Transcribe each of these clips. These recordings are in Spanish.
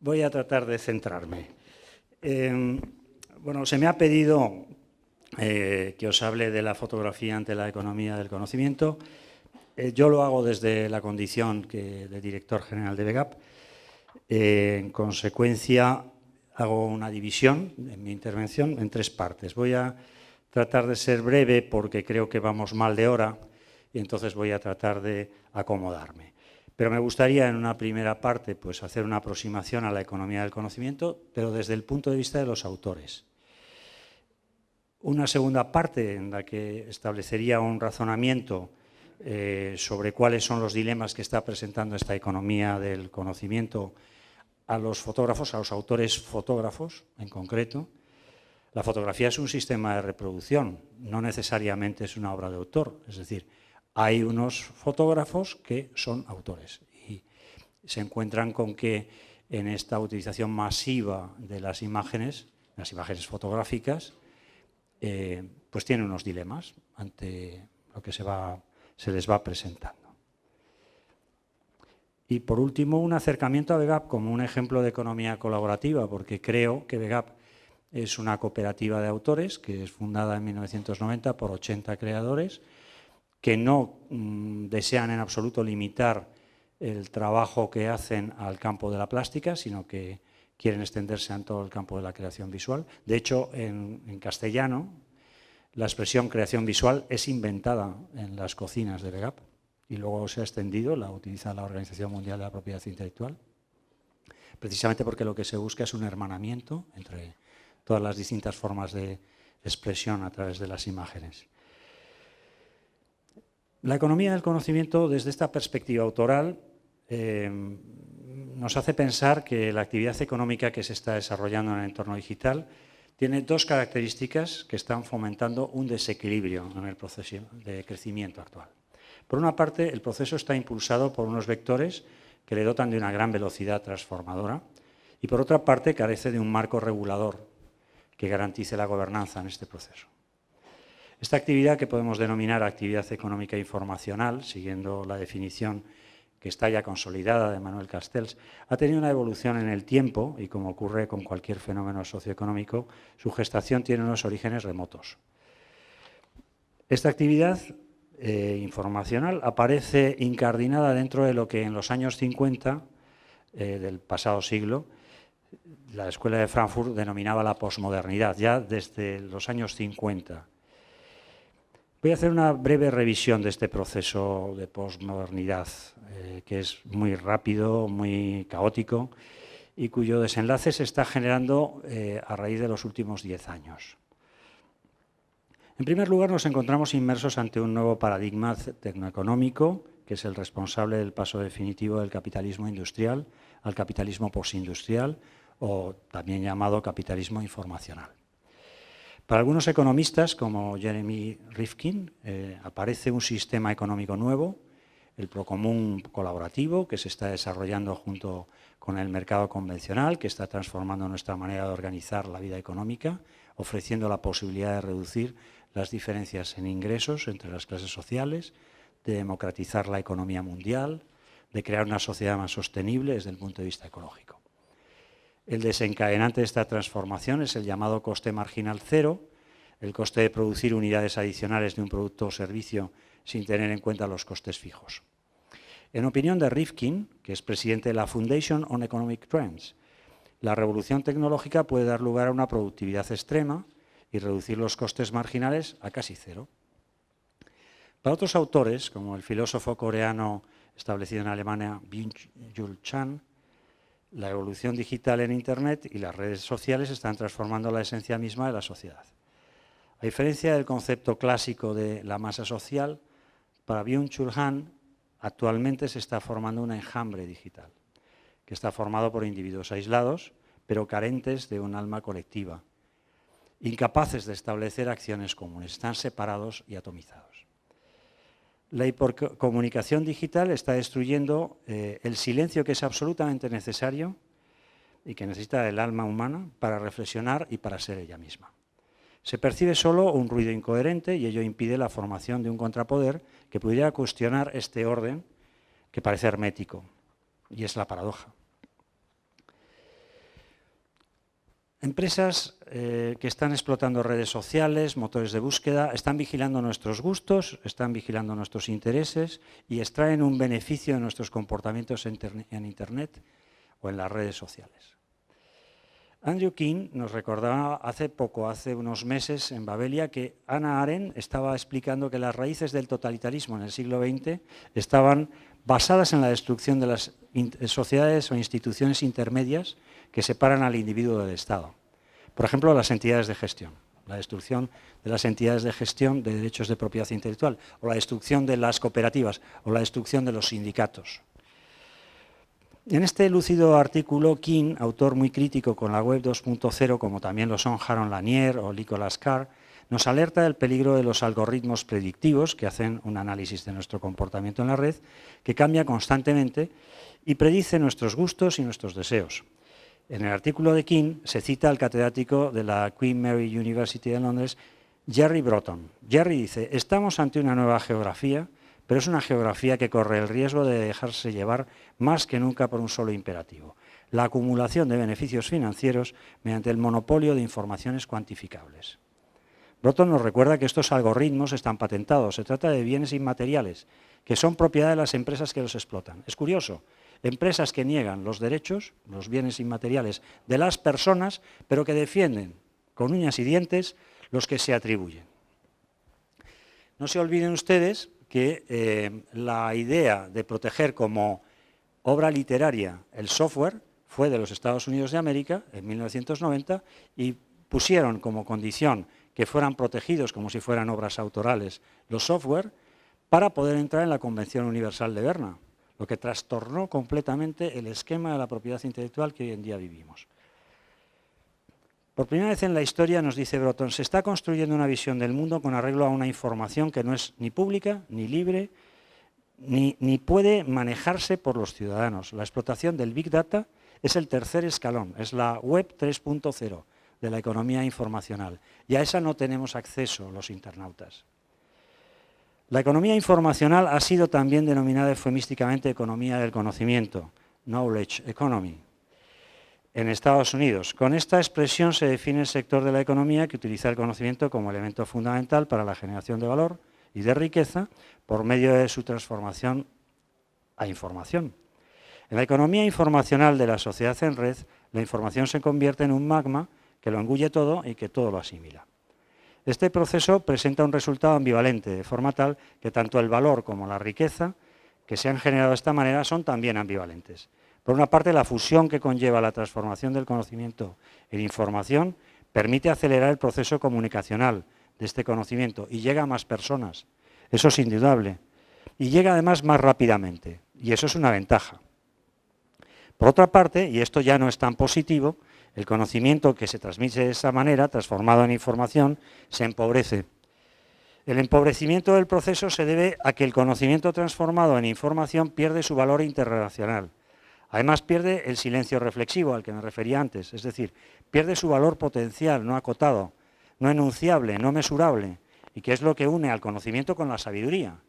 Voy a tratar de centrarme. Bueno, se me ha pedido que os hable de la fotografía ante la economía del conocimiento. Yo lo hago desde la condición de director general de BEGAP. En consecuencia, hago una división en mi intervención en tres partes. Voy a tratar de ser breve porque creo que vamos mal de hora y entonces voy a tratar de acomodarme. Pero me gustaría en una primera parte pues, hacer una aproximación a la economía del conocimiento, pero desde el punto de vista de los autores. Una segunda parte en la que establecería un razonamiento sobre cuáles son los dilemas que está presentando esta economía del conocimiento a los fotógrafos, a los autores fotógrafos en concreto. La fotografía es un sistema de reproducción, no necesariamente es una obra de autor, es decir, hay unos fotógrafos que son autores y se encuentran con que en esta utilización masiva de las imágenes fotográficas, pues tienen unos dilemas ante lo que se les va presentando. Y por último, un acercamiento a BEGAP como un ejemplo de economía colaborativa, porque creo que BEGAP es una cooperativa de autores que es fundada en 1990 por 80 creadores que no desean en absoluto limitar el trabajo que hacen al campo de la plástica, sino que quieren extenderse a todo el campo de la creación visual. De hecho, en castellano, la expresión creación visual es inventada en las cocinas de BEGAP y luego se ha extendido, la utiliza la Organización Mundial de la Propiedad Intelectual, precisamente porque lo que se busca es un hermanamiento entre todas las distintas formas de expresión a través de las imágenes. La economía del conocimiento, desde esta perspectiva autoral, nos hace pensar que la actividad económica que se está desarrollando en el entorno digital tiene dos características que están fomentando un desequilibrio en el proceso de crecimiento actual. Por una parte, el proceso está impulsado por unos vectores que le dotan de una gran velocidad transformadora y, por otra parte, carece de un marco regulador que garantice la gobernanza en este proceso. Esta actividad, que podemos denominar actividad económica informacional, siguiendo la definición que está ya consolidada de Manuel Castells, ha tenido una evolución en el tiempo y, como ocurre con cualquier fenómeno socioeconómico, su gestación tiene unos orígenes remotos. Esta actividad informacional aparece incardinada dentro de lo que en los años 50 del pasado siglo la Escuela de Frankfurt denominaba la posmodernidad, ya desde los años 50. Voy a hacer una breve revisión de este proceso de posmodernidad, que es muy rápido, muy caótico y cuyo desenlace se está generando a raíz de los últimos 10 años. En primer lugar, nos encontramos inmersos ante un nuevo paradigma tecnoeconómico, que es el responsable del paso definitivo del capitalismo industrial al capitalismo postindustrial, o también llamado capitalismo informacional. Para algunos economistas, como Jeremy Rifkin, aparece un sistema económico nuevo, el procomún colaborativo, que se está desarrollando junto con el mercado convencional, que está transformando nuestra manera de organizar la vida económica, ofreciendo la posibilidad de reducir las diferencias en ingresos entre las clases sociales, de democratizar la economía mundial, de crear una sociedad más sostenible desde el punto de vista ecológico. El desencadenante de esta transformación es el llamado coste marginal cero, el coste de producir unidades adicionales de un producto o servicio sin tener en cuenta los costes fijos. En opinión de Rifkin, que es presidente de la Foundation on Economic Trends, la revolución tecnológica puede dar lugar a una productividad extrema y reducir los costes marginales a casi cero. Para otros autores, como el filósofo coreano establecido en Alemania, Byung-Chul Chan, la evolución digital en Internet y las redes sociales están transformando la esencia misma de la sociedad. A diferencia del concepto clásico de la masa social, para Byung-Chul Han actualmente se está formando un enjambre digital, que está formado por individuos aislados, pero carentes de un alma colectiva, incapaces de establecer acciones comunes, están separados y atomizados. La hipercomunicación digital está destruyendo el silencio que es absolutamente necesario y que necesita el alma humana para reflexionar y para ser ella misma. Se percibe solo un ruido incoherente y ello impide la formación de un contrapoder que pudiera cuestionar este orden que parece hermético, y es la paradoja. Empresas que están explotando redes sociales, motores de búsqueda, están vigilando nuestros gustos, están vigilando nuestros intereses y extraen un beneficio de nuestros comportamientos en Internet o en las redes sociales. Andrew King nos recordaba hace unos meses en Babelia, que Hannah Arendt estaba explicando que las raíces del totalitarismo en el siglo XX estaban basadas en la destrucción de las sociedades o instituciones intermedias que separan al individuo del Estado. Por ejemplo, las entidades de gestión, la destrucción de las entidades de gestión de derechos de propiedad intelectual, o la destrucción de las cooperativas, o la destrucción de los sindicatos. En este lúcido artículo, King, autor muy crítico con la web 2.0, como también lo son Jaron Lanier o Nicholas Carr, nos alerta del peligro de los algoritmos predictivos que hacen un análisis de nuestro comportamiento en la red, que cambia constantemente y predice nuestros gustos y nuestros deseos. En el artículo de King se cita al catedrático de la Queen Mary University de Londres, Jerry Broughton. Jerry dice: estamos ante una nueva geografía, pero es una geografía que corre el riesgo de dejarse llevar más que nunca por un solo imperativo: la acumulación de beneficios financieros mediante el monopolio de informaciones cuantificables. Broughton nos recuerda que estos algoritmos están patentados. Se trata de bienes inmateriales que son propiedad de las empresas que los explotan. Es curioso, empresas que niegan los derechos, los bienes inmateriales de las personas, pero que defienden con uñas y dientes los que se atribuyen. No se olviden ustedes que la idea de proteger como obra literaria el software fue de los Estados Unidos de América en 1990 y pusieron como condición que fueran protegidos como si fueran obras autorales los software para poder entrar en la Convención Universal de Berna, lo que trastornó completamente el esquema de la propiedad intelectual que hoy en día vivimos. Por primera vez en la historia, nos dice Broughton, se está construyendo una visión del mundo con arreglo a una información que no es ni pública, ni libre, ni puede manejarse por los ciudadanos. La explotación del Big Data es el tercer escalón, es la Web 3.0 de la economía informacional, y a esa no tenemos acceso los internautas. La economía informacional ha sido también denominada eufemísticamente economía del conocimiento, Knowledge Economy, en Estados Unidos. Con esta expresión se define el sector de la economía que utiliza el conocimiento como elemento fundamental para la generación de valor y de riqueza por medio de su transformación a información. En la economía informacional de la sociedad en red, la información se convierte en un magma que lo engulle todo y que todo lo asimila. Este proceso presenta un resultado ambivalente, de forma tal que tanto el valor como la riqueza que se han generado de esta manera son también ambivalentes. Por una parte, la fusión que conlleva la transformación del conocimiento en información permite acelerar el proceso comunicacional de este conocimiento y llega a más personas. Eso es indudable. Y llega además más rápidamente, y eso es una ventaja. Por otra parte, y esto ya no es tan positivo, el conocimiento que se transmite de esa manera, transformado en información, se empobrece. El empobrecimiento del proceso se debe a que el conocimiento transformado en información pierde su valor interrelacional. Además, pierde el silencio reflexivo al que me refería antes, es decir, pierde su valor potencial, no acotado, no enunciable, no mesurable, y que es lo que une al conocimiento con la sabiduría,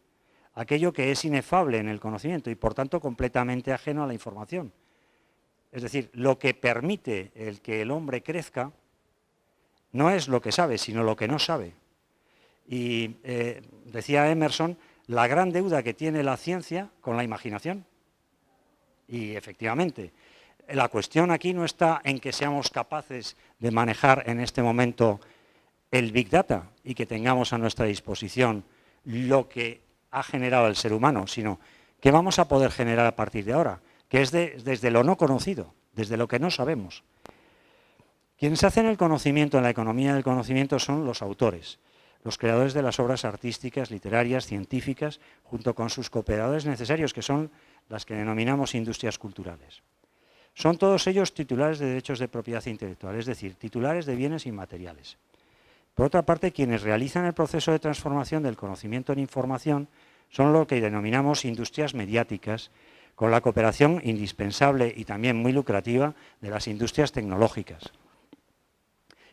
aquello que es inefable en el conocimiento y, por tanto, completamente ajeno a la información. Es decir, lo que permite el que el hombre crezca no es lo que sabe, sino lo que no sabe. Y decía Emerson, la gran deuda que tiene la ciencia con la imaginación. Y efectivamente, la cuestión aquí no está en que seamos capaces de manejar en este momento el Big Data y que tengamos a nuestra disposición lo que ha generado el ser humano, sino que vamos a poder generar a partir de ahora, que es desde lo no conocido, desde lo que no sabemos. Quienes hacen el conocimiento en la economía del conocimiento son los autores, los creadores de las obras artísticas, literarias, científicas, junto con sus cooperadores necesarios, que son las que denominamos industrias culturales. Son todos ellos titulares de derechos de propiedad intelectual, es decir, titulares de bienes inmateriales. Por otra parte, quienes realizan el proceso de transformación del conocimiento en información son lo que denominamos industrias mediáticas, con la cooperación indispensable y también muy lucrativa de las industrias tecnológicas,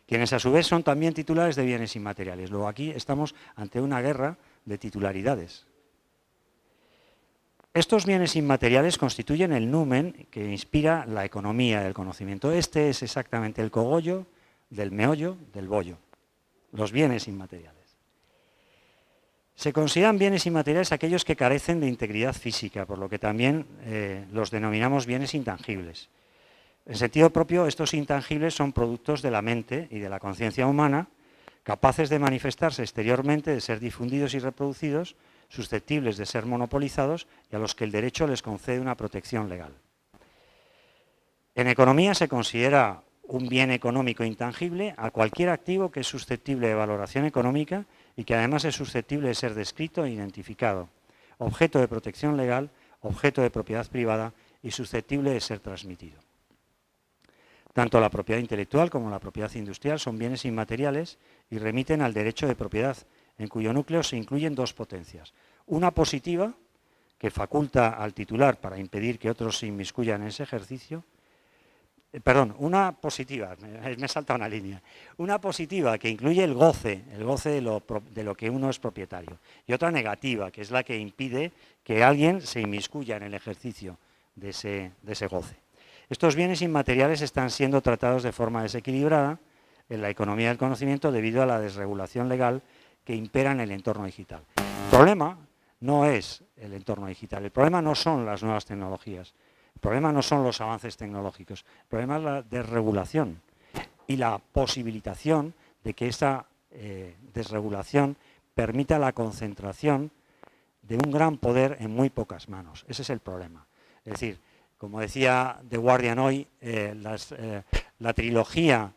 quienes a su vez son también titulares de bienes inmateriales. Luego aquí estamos ante una guerra de titularidades. Estos bienes inmateriales constituyen el numen que inspira la economía del conocimiento. Este es exactamente el cogollo del meollo del bollo, los bienes inmateriales. Se consideran bienes inmateriales aquellos que carecen de integridad física, por lo que también los denominamos bienes intangibles. En sentido propio, estos intangibles son productos de la mente y de la conciencia humana, capaces de manifestarse exteriormente, de ser difundidos y reproducidos, susceptibles de ser monopolizados y a los que el derecho les concede una protección legal. En economía se considera un bien económico intangible a cualquier activo que es susceptible de valoración económica y que además es susceptible de ser descrito e identificado, objeto de protección legal, objeto de propiedad privada y susceptible de ser transmitido. Tanto la propiedad intelectual como la propiedad industrial son bienes inmateriales y remiten al derecho de propiedad, en cuyo núcleo se incluyen dos potencias. Una positiva, que faculta al titular para impedir que otros se inmiscuyan en ese ejercicio. Una positiva, me salta una línea. Una positiva que incluye el goce de lo que uno es propietario. Y otra negativa, que es la que impide que alguien se inmiscuya en el ejercicio de ese goce. Estos bienes inmateriales están siendo tratados de forma desequilibrada en la economía del conocimiento debido a la desregulación legal que impera en el entorno digital. El problema no es el entorno digital, el problema no son las nuevas tecnologías, el problema no son los avances tecnológicos, el problema es la desregulación y la posibilitación de que esa desregulación permita la concentración de un gran poder en muy pocas manos. Ese es el problema. Es decir, como decía The Guardian hoy, la trilogía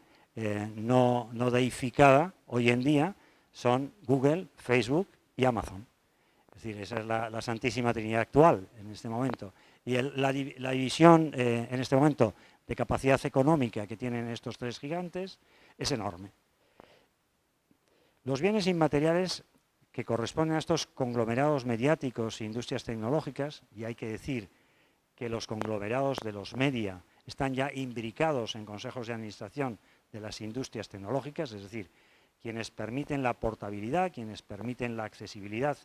no deificada hoy en día son Google, Facebook y Amazon. Es decir, esa es la santísima trinidad actual en este momento. Y la división en este momento de capacidad económica que tienen estos tres gigantes es enorme. Los bienes inmateriales que corresponden a estos conglomerados mediáticos e industrias tecnológicas, y hay que decir que los conglomerados de los media están ya imbricados en consejos de administración de las industrias tecnológicas, es decir, quienes permiten la portabilidad, quienes permiten la accesibilidad,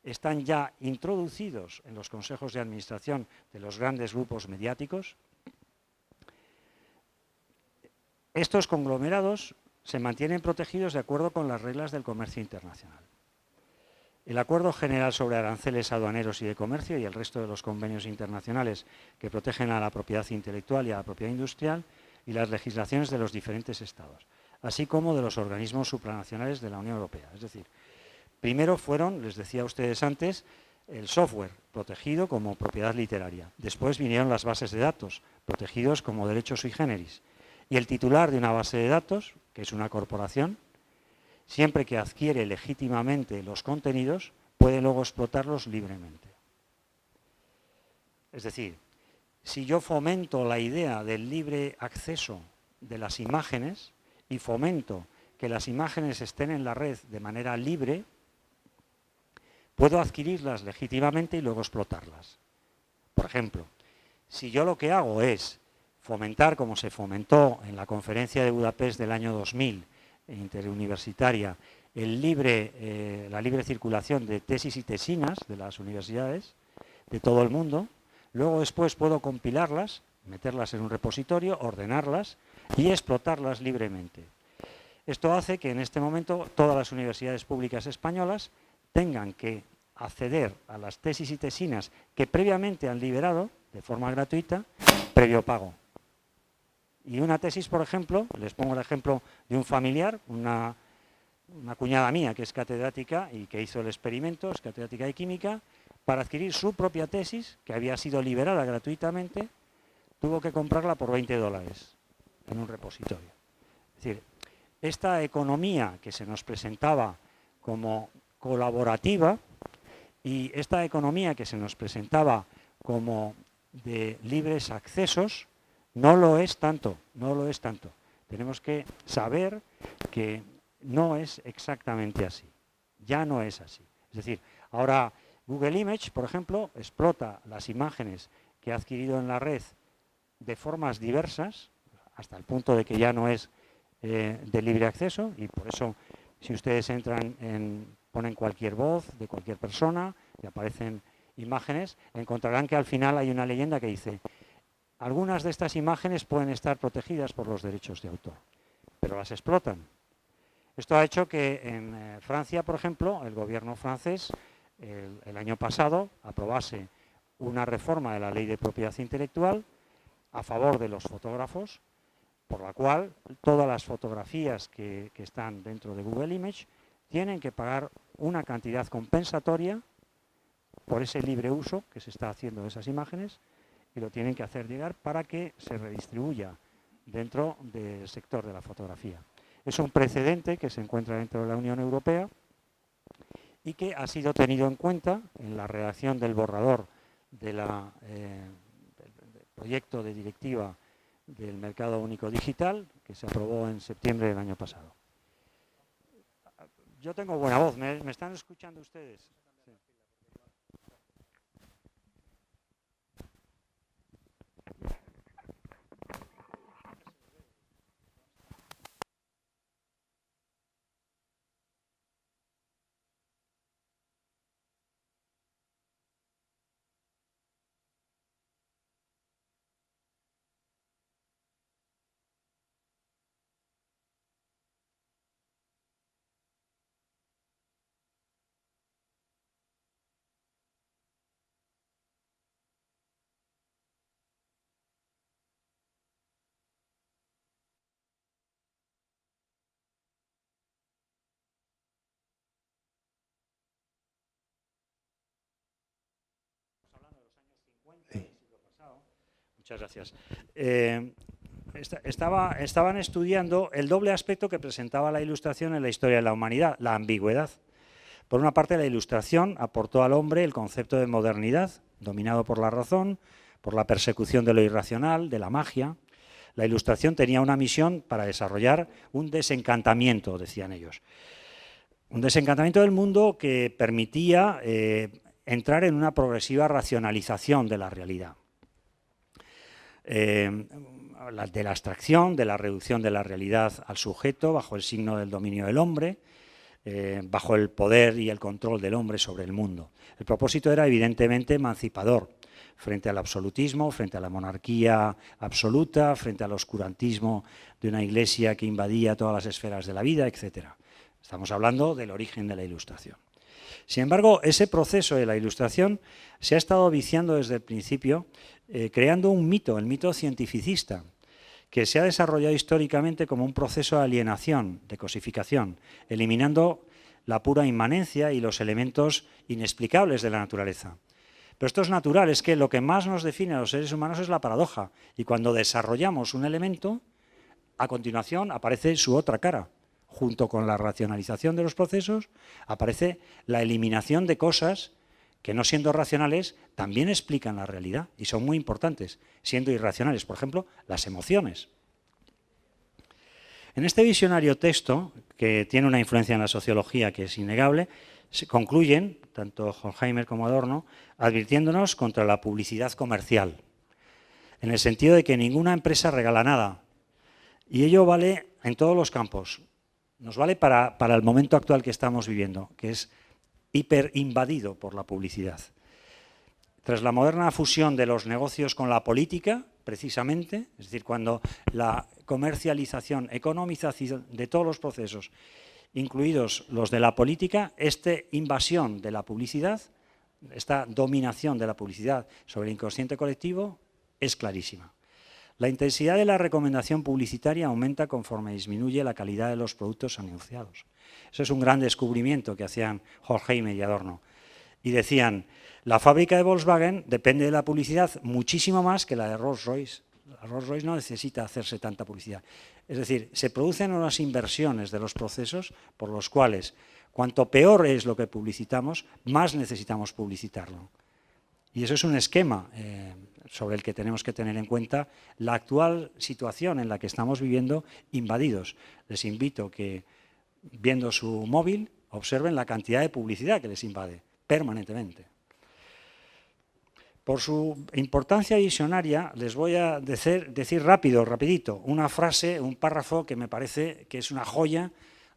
están ya introducidos en los consejos de administración de los grandes grupos mediáticos. Estos conglomerados se mantienen protegidos de acuerdo con las reglas del comercio internacional. El Acuerdo General sobre Aranceles Aduaneros y de Comercio y el resto de los convenios internacionales que protegen a la propiedad intelectual y a la propiedad industrial y las legislaciones de los diferentes estados, así como de los organismos supranacionales de la Unión Europea. Es decir, primero fueron, les decía a ustedes antes, el software protegido como propiedad literaria. Después vinieron las bases de datos, protegidos como derechos sui generis. Y el titular de una base de datos, que es una corporación, siempre que adquiere legítimamente los contenidos, puede luego explotarlos libremente. Es decir, si yo fomento la idea del libre acceso de las imágenes y fomento que las imágenes estén en la red de manera libre, puedo adquirirlas legítimamente y luego explotarlas. Por ejemplo, si yo lo que hago es fomentar, como se fomentó en la conferencia de Budapest del año 2000, interuniversitaria, la libre circulación de tesis y tesinas de las universidades de todo el mundo, luego después puedo compilarlas, meterlas en un repositorio, ordenarlas y explotarlas libremente. Esto hace que en este momento todas las universidades públicas españolas tengan que acceder a las tesis y tesinas que previamente han liberado de forma gratuita, previo pago. Y una tesis, por ejemplo, les pongo el ejemplo de un familiar, una cuñada mía que es catedrática y que hizo el experimento, es catedrática de química, para adquirir su propia tesis, que había sido liberada gratuitamente, tuvo que comprarla por $20 en un repositorio. Es decir, esta economía que se nos presentaba como colaborativa y esta economía que se nos presentaba como de libres accesos, no lo es tanto, no lo es tanto. Tenemos que saber que no es exactamente así, ya no es así. Es decir, ahora Google Image, por ejemplo, explota las imágenes que ha adquirido en la red de formas diversas, hasta el punto de que ya no es de libre acceso, y por eso si ustedes entran ponen cualquier voz de cualquier persona y aparecen imágenes, encontrarán que al final hay una leyenda que dice: algunas de estas imágenes pueden estar protegidas por los derechos de autor. pero las explotan. Esto ha hecho que en Francia, por ejemplo, el gobierno francés el año pasado aprobase una reforma de la ley de propiedad intelectual a favor de los fotógrafos, por la cual todas las fotografías que están dentro de Google Image tienen que pagar una cantidad compensatoria por ese libre uso que se está haciendo de esas imágenes, y lo tienen que hacer llegar para que se redistribuya dentro del sector de la fotografía. Es un precedente que se encuentra dentro de la Unión Europea y que ha sido tenido en cuenta en la redacción del borrador del proyecto de directiva del Mercado Único Digital, que se aprobó en septiembre del año pasado. Yo tengo buena voz, ¿me están escuchando ustedes? Sí. Muchas gracias. Estaban estudiando el doble aspecto que presentaba la Ilustración en la historia de la humanidad, la ambigüedad. Por una parte, la Ilustración aportó al hombre el concepto de modernidad, dominado por la razón, por la persecución de lo irracional, de la magia. La Ilustración tenía una misión para desarrollar un desencantamiento, decían ellos. Un desencantamiento del mundo que permitía entrar en una progresiva racionalización de la realidad. De la abstracción, de la reducción de la realidad al sujeto bajo el signo del dominio del hombre, bajo el poder y el control del hombre sobre el mundo. El propósito era evidentemente emancipador, frente al absolutismo, frente a la monarquía absoluta, frente al oscurantismo de una iglesia que invadía todas las esferas de la vida, etc. Estamos hablando del origen de la Ilustración. Sin embargo, ese proceso de la Ilustración se ha estado viciando desde el principio, creando un mito, el mito cientificista, que se ha desarrollado históricamente como un proceso de alienación, de cosificación, eliminando la pura inmanencia y los elementos inexplicables de la naturaleza. Pero esto es natural, es que lo que más nos define a los seres humanos es la paradoja, y cuando desarrollamos un elemento, a continuación aparece su otra cara. Junto con la racionalización de los procesos, aparece la eliminación de cosas que, no siendo racionales, también explican la realidad y son muy importantes, siendo irracionales. Por ejemplo, las emociones. En este visionario texto, que tiene una influencia en la sociología que es innegable, se concluyen, tanto Horkheimer como Adorno, advirtiéndonos contra la publicidad comercial, en el sentido de que ninguna empresa regala nada. Y ello vale en todos los campos. Nos vale para el momento actual que estamos viviendo, que es hiperinvadido por la publicidad. Tras la moderna fusión de los negocios con la política, precisamente, es decir, cuando la comercialización, economización de todos los procesos, incluidos los de la política, esta invasión de la publicidad, esta dominación de la publicidad sobre el inconsciente colectivo es clarísima. La intensidad de la recomendación publicitaria aumenta conforme disminuye la calidad de los productos anunciados. Eso es un gran descubrimiento que hacían Horkheimer y Adorno. Y decían, la fábrica de Volkswagen depende de la publicidad muchísimo más que la de Rolls-Royce. La Rolls-Royce no necesita hacerse tanta publicidad. Es decir, se producen unas inversiones de los procesos por los cuales, cuanto peor es lo que publicitamos, más necesitamos publicitarlo. Y eso es un esquema sobre el que tenemos que tener en cuenta la actual situación en la que estamos viviendo invadidos. Les invito que, viendo su móvil, observen la cantidad de publicidad que les invade permanentemente. Por su importancia visionaria, les voy a decir rapidito, una frase, un párrafo que me parece que es una joya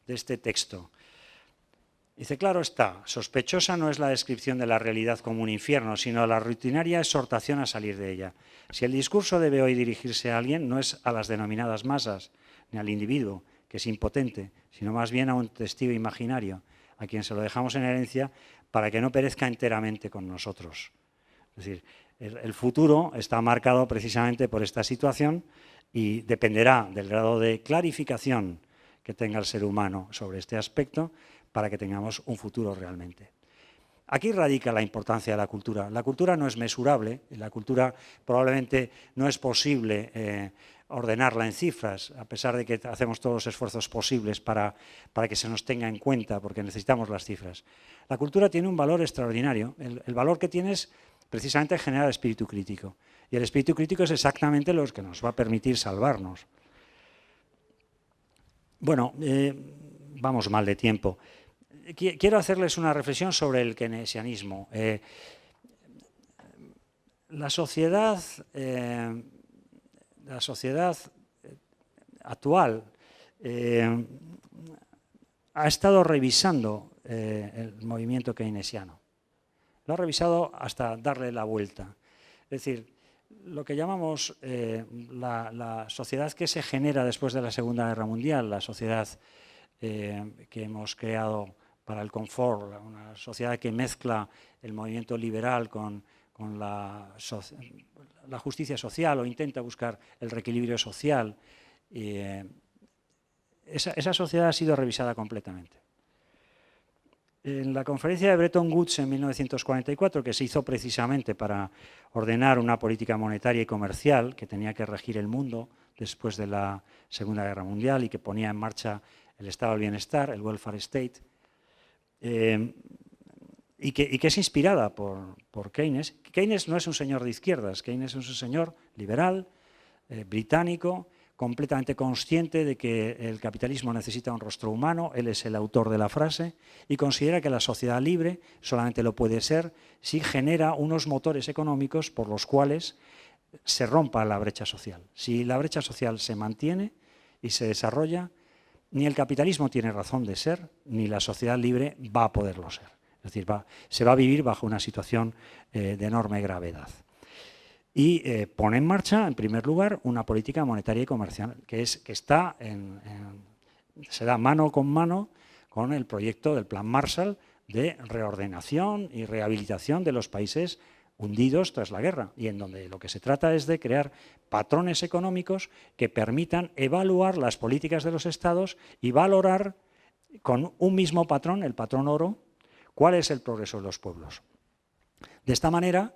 de este texto. Dice, claro está, sospechosa no es la descripción de la realidad como un infierno, sino la rutinaria exhortación a salir de ella. Si el discurso debe hoy dirigirse a alguien, no es a las denominadas masas, ni al individuo, que es impotente, sino más bien a un testigo imaginario, a quien se lo dejamos en herencia para que no perezca enteramente con nosotros. Es decir, el futuro está marcado precisamente por esta situación y dependerá del grado de clarificación que tenga el ser humano sobre este aspecto para que tengamos un futuro realmente. Aquí radica la importancia de la cultura. La cultura no es mesurable, la cultura probablemente no es posible ordenarla en cifras, a pesar de que hacemos todos los esfuerzos posibles para que se nos tenga en cuenta, porque necesitamos las cifras. La cultura tiene un valor extraordinario. El valor que tiene es precisamente generar espíritu crítico. Y el espíritu crítico es exactamente lo que nos va a permitir salvarnos. Bueno, vamos mal de tiempo. Quiero hacerles una reflexión sobre el keynesianismo. La sociedad actual ha estado revisando el movimiento keynesiano. Lo ha revisado hasta darle la vuelta. Es decir, lo que llamamos la sociedad que se genera después de la Segunda Guerra Mundial, la sociedad que hemos creado para el confort, una sociedad que mezcla el movimiento liberal con la justicia social o intenta buscar el reequilibrio social. Esa sociedad ha sido revisada completamente. En la conferencia de Bretton Woods en 1944, que se hizo precisamente para ordenar una política monetaria y comercial que tenía que regir el mundo después de la Segunda Guerra Mundial y que ponía en marcha el estado del bienestar, el welfare state, y que es inspirada por Keynes. Keynes no es un señor de izquierdas, Keynes es un señor liberal, británico, completamente consciente de que el capitalismo necesita un rostro humano, él es el autor de la frase, y considera que la sociedad libre solamente lo puede ser si genera unos motores económicos por los cuales se rompa la brecha social. Si la brecha social se mantiene y se desarrolla, ni el capitalismo tiene razón de ser, ni la sociedad libre va a poderlo ser. Es decir, se va a vivir bajo una situación de enorme gravedad. Y pone en marcha, en primer lugar, una política monetaria y comercial que se da mano con el proyecto del Plan Marshall de reordenación y rehabilitación de los países hundidos tras la guerra, y en donde lo que se trata es de crear patrones económicos que permitan evaluar las políticas de los estados y valorar con un mismo patrón, el patrón oro, cuál es el progreso de los pueblos. De esta manera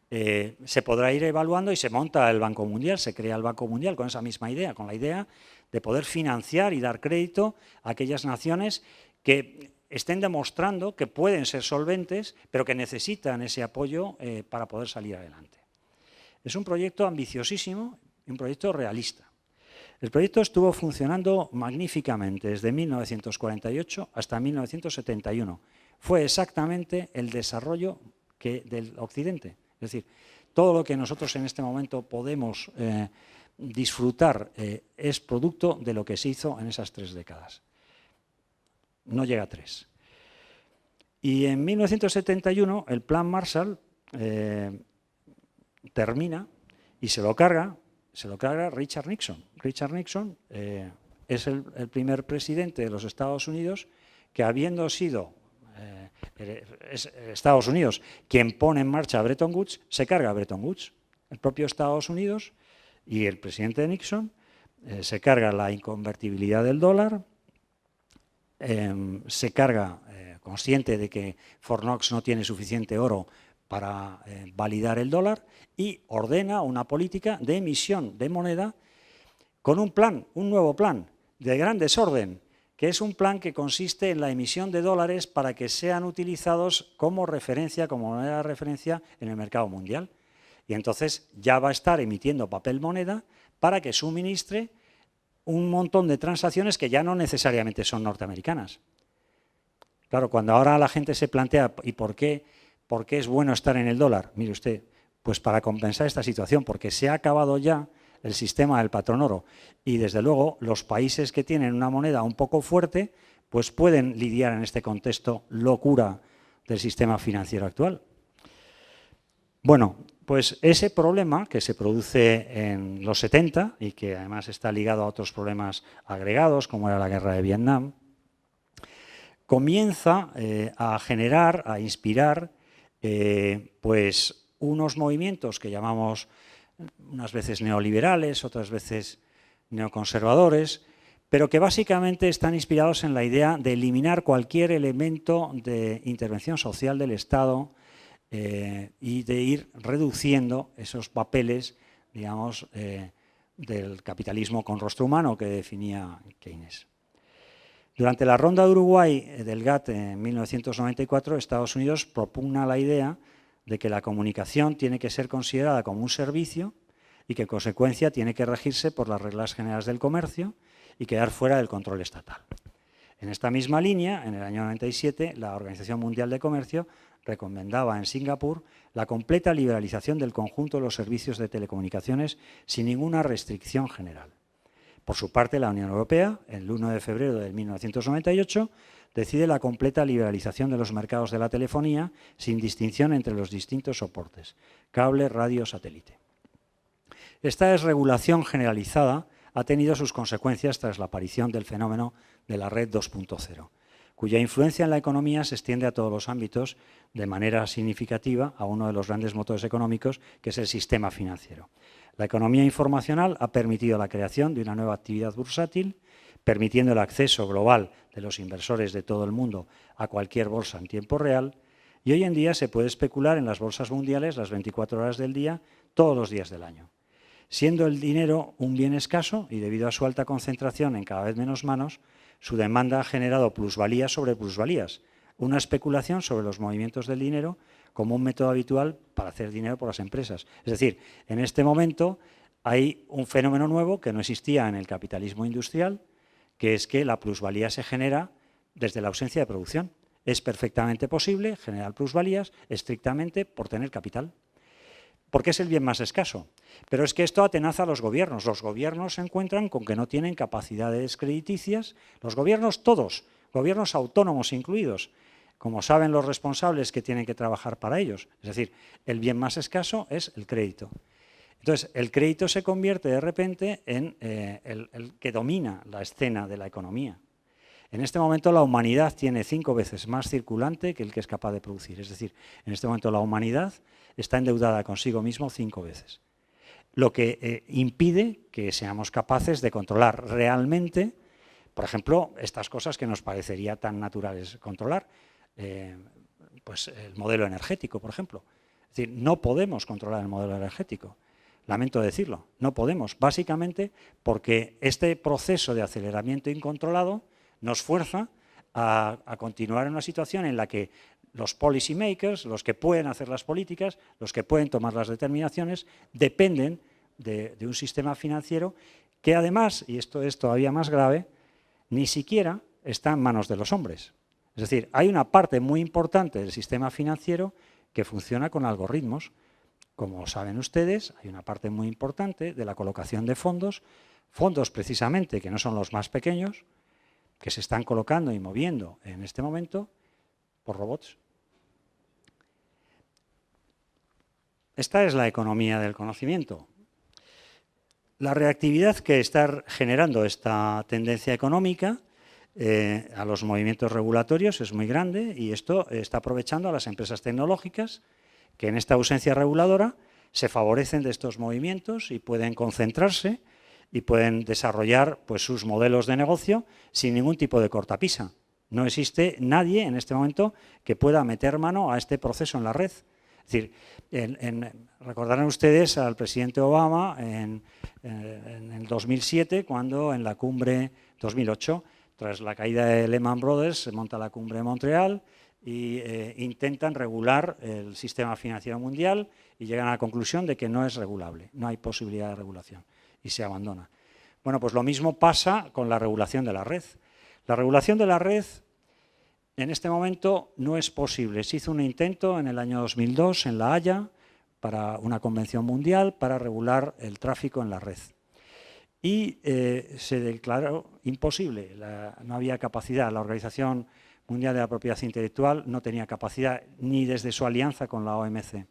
se podrá ir evaluando y se monta el Banco Mundial, se crea el Banco Mundial con esa misma idea, con la idea de poder financiar y dar crédito a aquellas naciones que estén demostrando que pueden ser solventes, pero que necesitan ese apoyo para poder salir adelante. Es un proyecto ambiciosísimo y un proyecto realista. El proyecto estuvo funcionando magníficamente desde 1948 hasta 1971. Fue exactamente el desarrollo del Occidente. Es decir, todo lo que nosotros en este momento podemos disfrutar es producto de lo que se hizo en esas 3 décadas. No llega a 3. Y en 1971 el Plan Marshall termina y se lo carga Richard Nixon. Richard Nixon es el primer presidente de los Estados Unidos que, habiendo sido Estados Unidos quien pone en marcha Bretton Woods, se carga a Bretton Woods. El propio Estados Unidos y el presidente Nixon se carga la inconvertibilidad del dólar, se carga, consciente de que Fort Knox no tiene suficiente oro para validar el dólar, y ordena una política de emisión de moneda con un plan, un nuevo plan de gran desorden, que es un plan que consiste en la emisión de dólares para que sean utilizados como referencia, como moneda de referencia en el mercado mundial. Y entonces ya va a estar emitiendo papel moneda para que suministre un montón de transacciones que ya no necesariamente son norteamericanas. Claro, cuando ahora la gente se plantea ¿y por qué es bueno estar en el dólar? Mire usted, pues para compensar esta situación, porque se ha acabado ya el sistema del patrón oro, y desde luego los países que tienen una moneda un poco fuerte pues pueden lidiar en este contexto locura del sistema financiero actual. Bueno, Pues ese problema que se produce en los 70 y que además está ligado a otros problemas agregados, como era la guerra de Vietnam, comienza a generar, a inspirar, pues unos movimientos que llamamos unas veces neoliberales, otras veces neoconservadores, pero que básicamente están inspirados en la idea de eliminar cualquier elemento de intervención social del Estado y de ir reduciendo esos papeles, digamos, del capitalismo con rostro humano que definía Keynes. Durante la ronda de Uruguay del GATT en 1994, Estados Unidos propugna la idea de que la comunicación tiene que ser considerada como un servicio y que en consecuencia tiene que regirse por las reglas generales del comercio y quedar fuera del control estatal. En esta misma línea, en el año 97, la Organización Mundial de Comercio recomendaba en Singapur la completa liberalización del conjunto de los servicios de telecomunicaciones sin ninguna restricción general. Por su parte, la Unión Europea, el 1 de febrero de 1998, decide la completa liberalización de los mercados de la telefonía sin distinción entre los distintos soportes, cable, radio, satélite. Esta desregulación generalizada ha tenido sus consecuencias tras la aparición del fenómeno de la red 2.0, cuya influencia en la economía se extiende a todos los ámbitos de manera significativa a uno de los grandes motores económicos, que es el sistema financiero. La economía informacional ha permitido la creación de una nueva actividad bursátil, permitiendo el acceso global de los inversores de todo el mundo a cualquier bolsa en tiempo real, y hoy en día se puede especular en las bolsas mundiales las 24 horas del día, todos los días del año. Siendo el dinero un bien escaso y debido a su alta concentración en cada vez menos manos, su demanda ha generado plusvalías sobre plusvalías, una especulación sobre los movimientos del dinero como un método habitual para hacer dinero por las empresas. Es decir, en este momento hay un fenómeno nuevo que no existía en el capitalismo industrial, que es que la plusvalía se genera desde la ausencia de producción. Es perfectamente posible generar plusvalías estrictamente por tener capital, porque es el bien más escaso. Pero es que esto atenaza a los gobiernos. Los gobiernos se encuentran con que no tienen capacidades crediticias. Los gobiernos todos, gobiernos autónomos incluidos, como saben los responsables que tienen que trabajar para ellos. Es decir, el bien más escaso es el crédito. Entonces, el crédito se convierte de repente en el que domina la escena de la economía. En este momento la humanidad tiene 5 veces más circulante que el que es capaz de producir. Es decir, en este momento la humanidad está endeudada consigo mismo 5 veces. Lo que impide que seamos capaces de controlar realmente, por ejemplo, estas cosas que nos parecería tan naturales controlar, pues el modelo energético, por ejemplo. Es decir, no podemos controlar el modelo energético. Lamento decirlo, no podemos, básicamente porque este proceso de aceleramiento incontrolado nos fuerza a continuar en una situación en la que los policy makers, los que pueden hacer las políticas, los que pueden tomar las determinaciones, dependen de un sistema financiero que además, y esto es todavía más grave, ni siquiera está en manos de los hombres. Es decir, hay una parte muy importante del sistema financiero que funciona con algoritmos. Como saben ustedes, hay una parte muy importante de la colocación de fondos precisamente que no son los más pequeños, que se están colocando y moviendo en este momento por robots. Esta es la economía del conocimiento. La reactividad que está generando esta tendencia económica a los movimientos regulatorios es muy grande y esto está aprovechando a las empresas tecnológicas que en esta ausencia reguladora se favorecen de estos movimientos y pueden concentrarse y pueden desarrollar pues, sus modelos de negocio sin ningún tipo de cortapisa. No existe nadie en este momento que pueda meter mano a este proceso en la red. Es decir, recordarán ustedes al presidente Obama en el 2007, cuando en la cumbre 2008, tras la caída de Lehman Brothers, se monta la cumbre de Montreal y intentan regular el sistema financiero mundial y llegan a la conclusión de que no es regulable, no hay posibilidad de regulación y se abandona. Bueno, pues lo mismo pasa con la regulación de la red. La regulación de la red en este momento no es posible. Se hizo un intento en el año 2002 en La Haya para una convención mundial para regular el tráfico en la red. Y se declaró imposible, no había capacidad. La Organización Mundial de la Propiedad Intelectual no tenía capacidad ni desde su alianza con la OMC,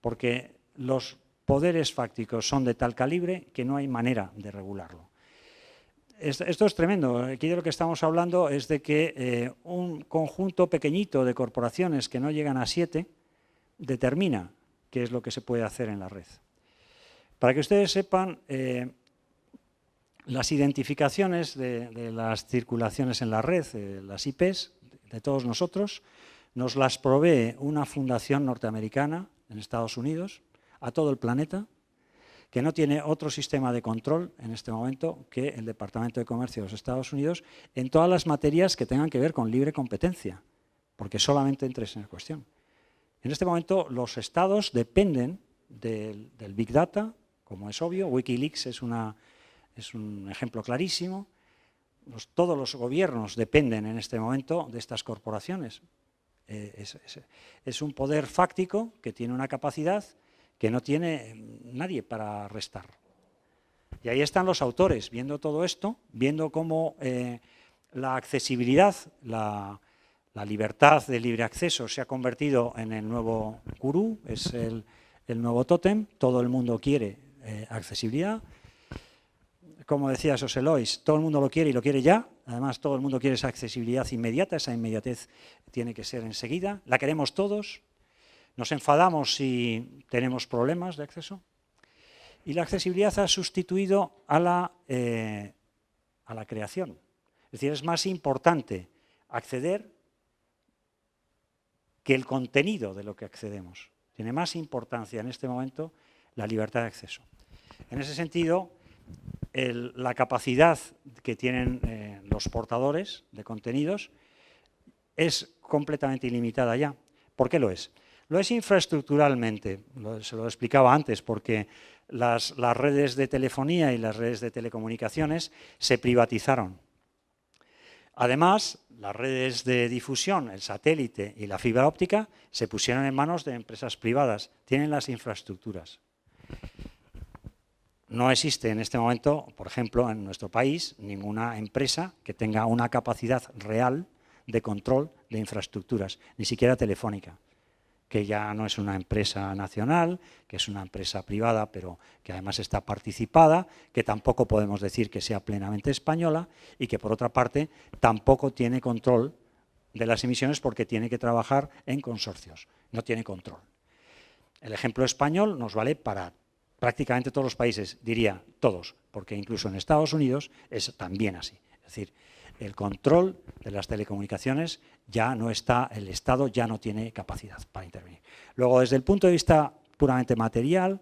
porque los poderes fácticos son de tal calibre que no hay manera de regularlo. Esto es tremendo. Aquí de lo que estamos hablando es de que un conjunto pequeñito de corporaciones que no llegan a 7 determina qué es lo que se puede hacer en la red. Para que ustedes sepan, las identificaciones de las circulaciones en la red, las IPs de todos nosotros, nos las provee una fundación norteamericana en Estados Unidos, a todo el planeta, que no tiene otro sistema de control en este momento que el Departamento de Comercio de los Estados Unidos en todas las materias que tengan que ver con libre competencia, porque solamente entres en cuestión. En este momento los estados dependen del Big Data, como es obvio. Wikileaks es un ejemplo clarísimo. Todos los gobiernos dependen en este momento de estas corporaciones. Es un poder fáctico que tiene una capacidad que no tiene nadie para restar. Y ahí están los autores, viendo todo esto, viendo cómo la accesibilidad, la libertad de libre acceso se ha convertido en el nuevo gurú, es el nuevo tótem. Todo el mundo quiere accesibilidad. Como decía José Lois, todo el mundo lo quiere y lo quiere ya. Además, todo el mundo quiere esa accesibilidad inmediata, esa inmediatez tiene que ser enseguida. La queremos todos. Nos enfadamos si tenemos problemas de acceso. Y la accesibilidad ha sustituido a la creación. Es decir, es más importante acceder que el contenido de lo que accedemos. Tiene más importancia en este momento la libertad de acceso. En ese sentido, la capacidad que tienen los portadores de contenidos es completamente ilimitada ya. ¿Por qué lo es? Lo es infraestructuralmente, se lo explicaba antes, porque las redes de telefonía y las redes de telecomunicaciones se privatizaron. Además, las redes de difusión, el satélite y la fibra óptica, se pusieron en manos de empresas privadas, tienen las infraestructuras. No existe en este momento, por ejemplo, en nuestro país, ninguna empresa que tenga una capacidad real de control de infraestructuras, ni siquiera Telefónica, que ya no es una empresa nacional, que es una empresa privada, pero que además está participada, que tampoco podemos decir que sea plenamente española y que, por otra parte, tampoco tiene control de las emisiones porque tiene que trabajar en consorcios, no tiene control. El ejemplo español nos vale para prácticamente todos los países, diría todos, porque incluso en Estados Unidos es también así. Es decir, el control de las telecomunicaciones ya no está, el Estado ya no tiene capacidad para intervenir. Luego, desde el punto de vista puramente material,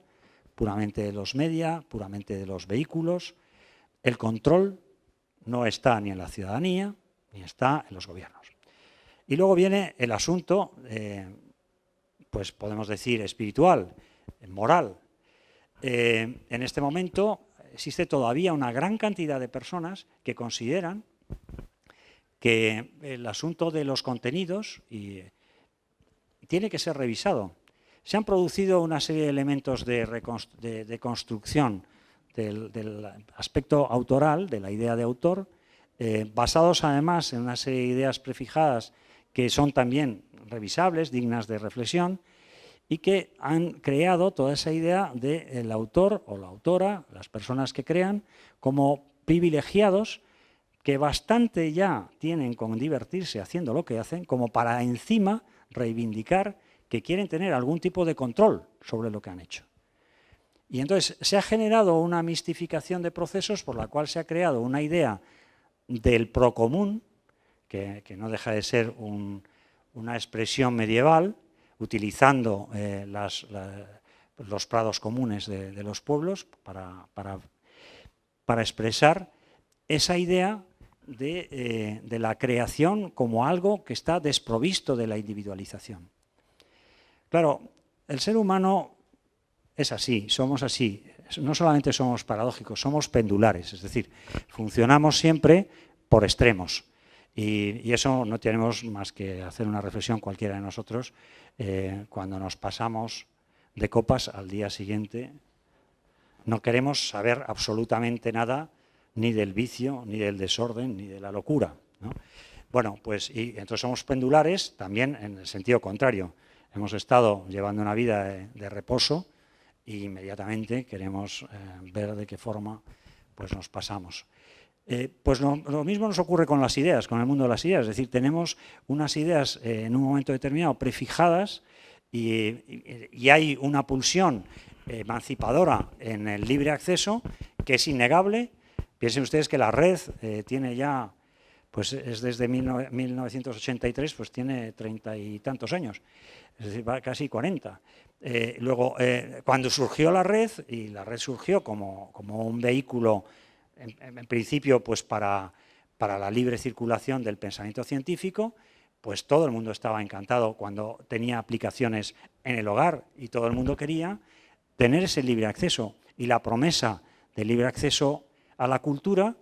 puramente de los media, puramente de los vehículos, el control no está ni en la ciudadanía, ni está en los gobiernos. Y luego viene el asunto, pues podemos decir espiritual, moral. En este momento existe todavía una gran cantidad de personas que consideran que el asunto de los contenidos tiene que ser revisado. Se han producido una serie de elementos de construcción del aspecto autoral, de la idea de autor, basados además en una serie de ideas prefijadas que son también revisables, dignas de reflexión, y que han creado toda esa idea del autor o la autora, las personas que crean, como privilegiados que bastante ya tienen con divertirse haciendo lo que hacen, como para encima reivindicar que quieren tener algún tipo de control sobre lo que han hecho. Y entonces se ha generado una mistificación de procesos por la cual se ha creado una idea del procomún, que no deja de ser una expresión medieval, utilizando los prados comunes de los pueblos para expresar esa idea de la creación como algo que está desprovisto de la individualización. Claro, el ser humano es así, somos así. No solamente somos paradójicos, somos pendulares, es decir, funcionamos siempre por extremos. Y eso no tenemos más que hacer una reflexión cualquiera de nosotros cuando nos pasamos de copas al día siguiente. No queremos saber absolutamente nada ni del vicio, ni del desorden, ni de la locura, ¿no? Bueno, pues y entonces somos pendulares también en el sentido contrario. Hemos estado llevando una vida de reposo y inmediatamente queremos ver de qué forma pues, nos pasamos. Pues lo mismo nos ocurre con las ideas, con el mundo de las ideas. Es decir, tenemos unas ideas en un momento determinado prefijadas y hay una pulsión emancipadora en el libre acceso que es innegable. Piensen ustedes que la red tiene ya, pues es desde 1983, pues tiene 30 y tantos años, es decir, va casi 40. Luego, cuando surgió la red, y la red surgió como un vehículo, en principio, pues para la libre circulación del pensamiento científico, pues todo el mundo estaba encantado cuando tenía aplicaciones en el hogar y todo el mundo quería tener ese libre acceso. Y la promesa de libre acceso a la cultura,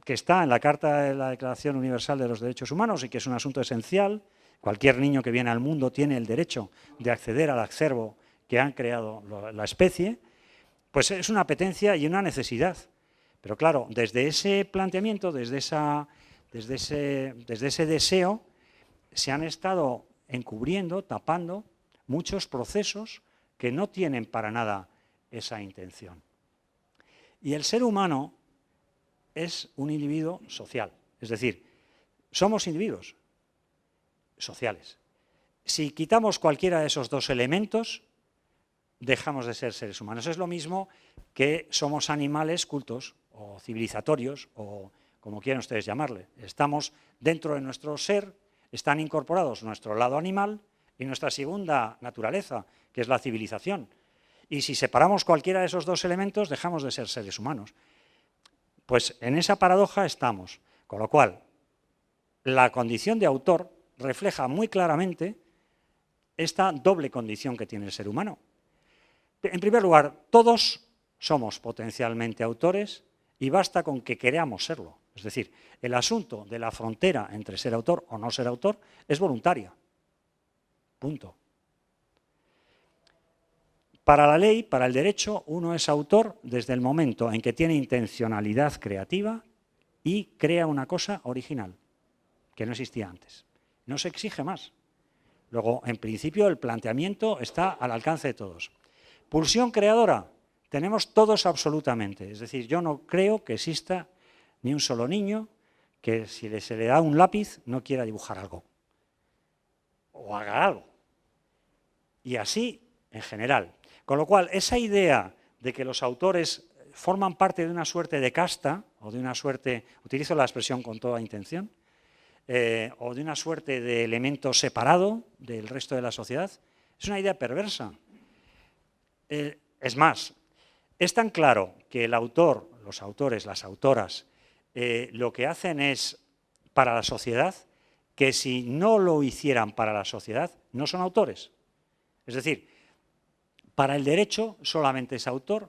que está en la Carta de la Declaración Universal de los Derechos Humanos y que es un asunto esencial. Cualquier niño que viene al mundo tiene el derecho de acceder al acervo que han creado la especie, pues es una apetencia y una necesidad. Pero claro, desde ese planteamiento, desde ese deseo, se han estado encubriendo, tapando muchos procesos que no tienen para nada esa intención. Y el ser humano es un individuo social, es decir, somos individuos sociales. Si quitamos cualquiera de esos dos elementos, dejamos de ser seres humanos. Es lo mismo que somos animales cultos o civilizatorios o como quieran ustedes llamarle. Estamos dentro de nuestro ser, están incorporados nuestro lado animal y nuestra segunda naturaleza, que es la civilización. Y si separamos cualquiera de esos dos elementos, dejamos de ser seres humanos. Pues en esa paradoja estamos, con lo cual la condición de autor refleja muy claramente esta doble condición que tiene el ser humano. En primer lugar, todos somos potencialmente autores y basta con que queramos serlo. Es decir, el asunto de la frontera entre ser autor o no ser autor es voluntaria. Punto. Para la ley, para el derecho, uno es autor desde el momento en que tiene intencionalidad creativa y crea una cosa original, que no existía antes. No se exige más. Luego, en principio, el planteamiento está al alcance de todos. Pulsión creadora, tenemos todos absolutamente. Es decir, yo no creo que exista ni un solo niño que si se le da un lápiz no quiera dibujar algo o haga algo. Y así, en general. Con lo cual, esa idea de que los autores forman parte de una suerte de casta, o de una suerte, utilizo la expresión con toda intención, o de una suerte de elemento separado del resto de la sociedad, es una idea perversa. Es más, es tan claro que el autor, los autores, las autoras, lo que hacen es para la sociedad, que si no lo hicieran para la sociedad, no son autores. Es decir, para el derecho solamente es autor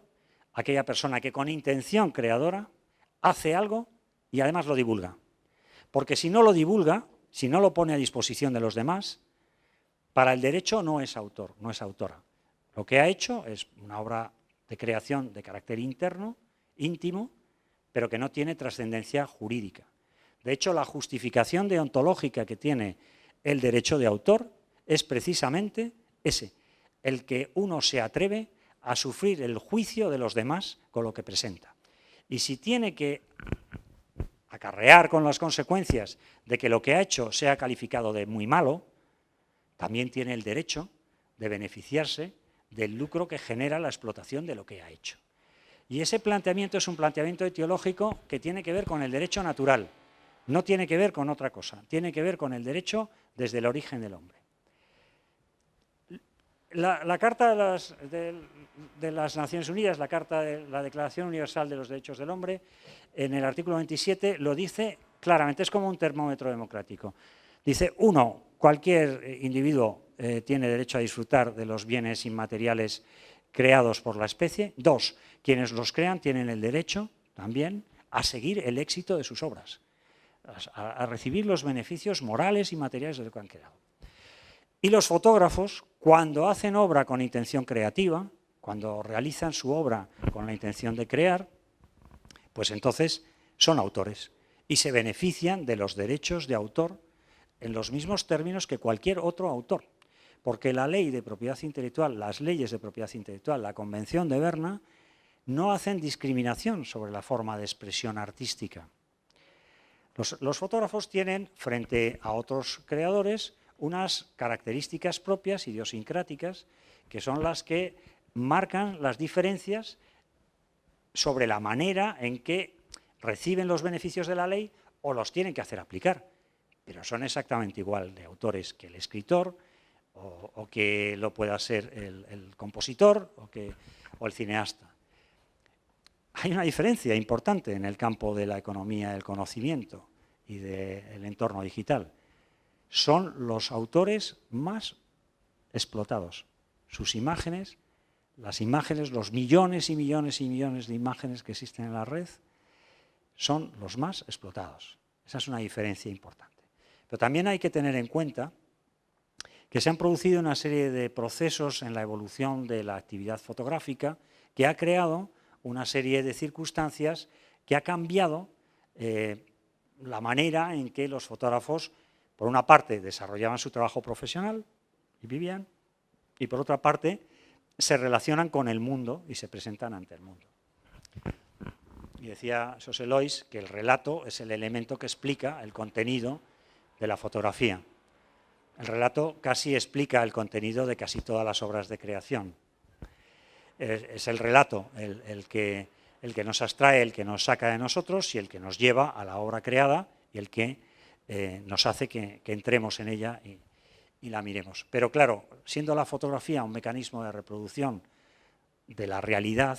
aquella persona que con intención creadora hace algo y además lo divulga. Porque si no lo divulga, si no lo pone a disposición de los demás, para el derecho no es autor, no es autora. Lo que ha hecho es una obra de creación de carácter interno, íntimo, pero que no tiene trascendencia jurídica. De hecho, la justificación deontológica que tiene el derecho de autor es precisamente ese, el que uno se atreve a sufrir el juicio de los demás con lo que presenta. Y si tiene que acarrear con las consecuencias de que lo que ha hecho sea calificado de muy malo, también tiene el derecho de beneficiarse del lucro que genera la explotación de lo que ha hecho. Y ese planteamiento es un planteamiento etiológico que tiene que ver con el derecho natural, no tiene que ver con otra cosa, tiene que ver con el derecho desde el origen del hombre. La Carta de las Naciones Unidas, la Declaración Universal de los Derechos del Hombre, en el artículo 27 lo dice claramente, es como un termómetro democrático. Dice, uno, cualquier individuo tiene derecho a disfrutar de los bienes inmateriales creados por la especie. Dos, quienes los crean tienen el derecho también a seguir el éxito de sus obras, a recibir los beneficios morales y materiales de lo que han creado. Y los fotógrafos, cuando hacen obra con intención creativa, cuando realizan su obra con la intención de crear, pues entonces son autores y se benefician de los derechos de autor en los mismos términos que cualquier otro autor. porque la ley de propiedad intelectual, las leyes de propiedad intelectual, la Convención de Berna, no hacen discriminación sobre la forma de expresión artística. Los fotógrafos tienen, frente a otros creadores, unas características propias, idiosincráticas, que son las que marcan las diferencias sobre la manera en que reciben los beneficios de la ley o los tienen que hacer aplicar. Pero son exactamente igual de autores que el escritor o que lo pueda ser el compositor o el cineasta. Hay una diferencia importante en el campo de la economía del conocimiento y del entorno digital. Son los autores más explotados. Sus imágenes, las imágenes, los millones y millones y millones de imágenes que existen en la red, son los más explotados. Esa es una diferencia importante. Pero también hay que tener en cuenta que se han producido una serie de procesos en la evolución de la actividad fotográfica que ha creado una serie de circunstancias que ha cambiado la manera en que los fotógrafos, por una parte, desarrollaban su trabajo profesional y vivían, y por otra parte, se relacionan con el mundo y se presentan ante el mundo. Y decía José Lois que el relato es el elemento que explica el contenido de la fotografía. El relato casi explica el contenido de casi todas las obras de creación. Es el relato el que nos abstrae, el que nos saca de nosotros y el que nos lleva a la obra creada y el que nos hace que entremos en ella y la miremos. Pero claro, siendo la fotografía un mecanismo de reproducción de la realidad,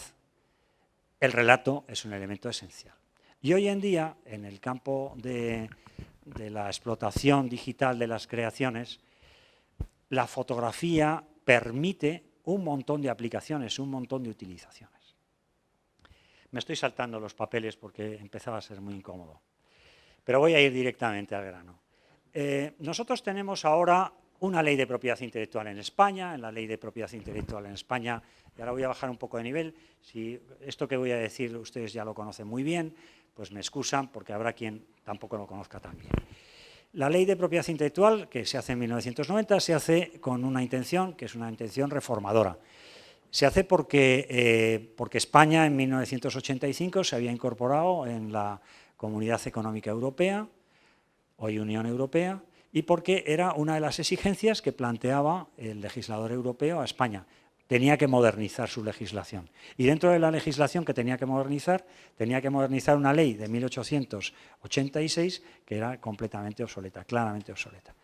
el relato es un elemento esencial. Y hoy en día, en el campo de la explotación digital de las creaciones, la fotografía permite un montón de aplicaciones, un montón de utilizaciones. Me estoy saltando los papeles porque empezaba a ser muy incómodo, pero voy a ir directamente al grano. Nosotros tenemos ahora una ley de propiedad intelectual en España. En la ley de propiedad intelectual en España, y ahora voy a bajar un poco de nivel, si esto que voy a decir ustedes ya lo conocen muy bien, pues me excusan porque habrá quien tampoco lo conozca tan bien. La ley de propiedad intelectual, que se hace en 1990, se hace con una intención, que es una intención reformadora. Se hace porque España en 1985 se había incorporado en la Comunidad Económica Europea, hoy Unión Europea, y porque era una de las exigencias que planteaba el legislador europeo a España. Tenía que modernizar su legislación. Y dentro de la legislación que tenía que modernizar una ley de 1886 que era completamente obsoleta, claramente obsoleta.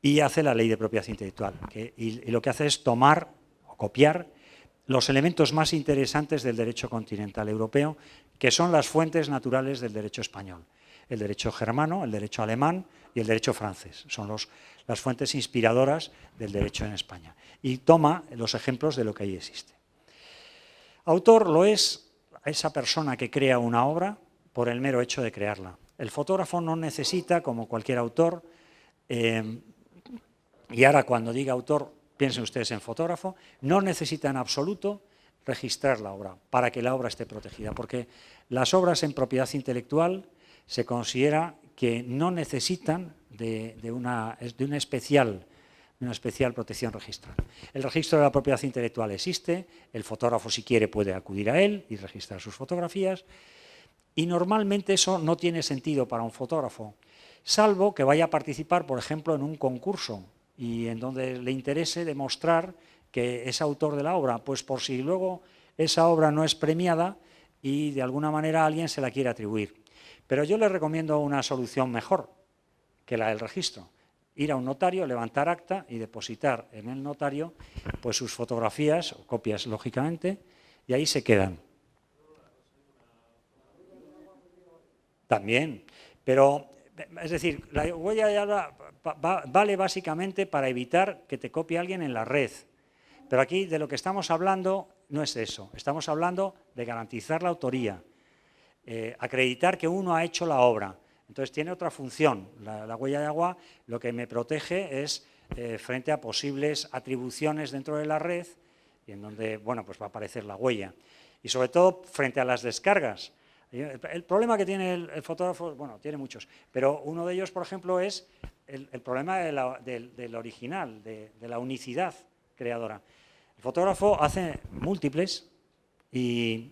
Y hace la ley de propiedad intelectual, y lo que hace es tomar o copiar los elementos más interesantes del derecho continental europeo, que son las fuentes naturales del derecho español. El derecho germano, el derecho alemán y el derecho francés. Son las fuentes inspiradoras del derecho en España. Y toma los ejemplos de lo que ahí existe. Autor lo es esa persona que crea una obra por el mero hecho de crearla. El fotógrafo no necesita, como cualquier autor, y ahora cuando diga autor, piensen ustedes en fotógrafo, no necesita en absoluto registrar la obra para que la obra esté protegida, porque las obras en propiedad intelectual se considera que no necesitan de una especial protección registral. El registro de la propiedad intelectual existe, el fotógrafo si quiere puede acudir a él y registrar sus fotografías, y normalmente eso no tiene sentido para un fotógrafo, salvo que vaya a participar, por ejemplo, en un concurso y en donde le interese demostrar que es autor de la obra, pues por si luego esa obra no es premiada y de alguna manera alguien se la quiere atribuir. Pero yo les recomiendo una solución mejor que la del registro. Ir a un notario, levantar acta y depositar en el notario pues sus fotografías, o copias lógicamente, y ahí se quedan. También, pero es decir, la huella de agua vale básicamente para evitar que te copie alguien en la red. Pero aquí de lo que estamos hablando no es eso, estamos hablando de garantizar la autoría. Acreditar que uno ha hecho la obra. Entonces tiene otra función. La huella de agua lo que me protege es frente a posibles atribuciones dentro de la red y en donde, bueno, pues va a aparecer la huella. Y sobre todo frente a las descargas. El problema que tiene el fotógrafo, bueno, tiene muchos, pero uno de ellos, por ejemplo, es el problema del original, de la unicidad creadora. El fotógrafo hace múltiples y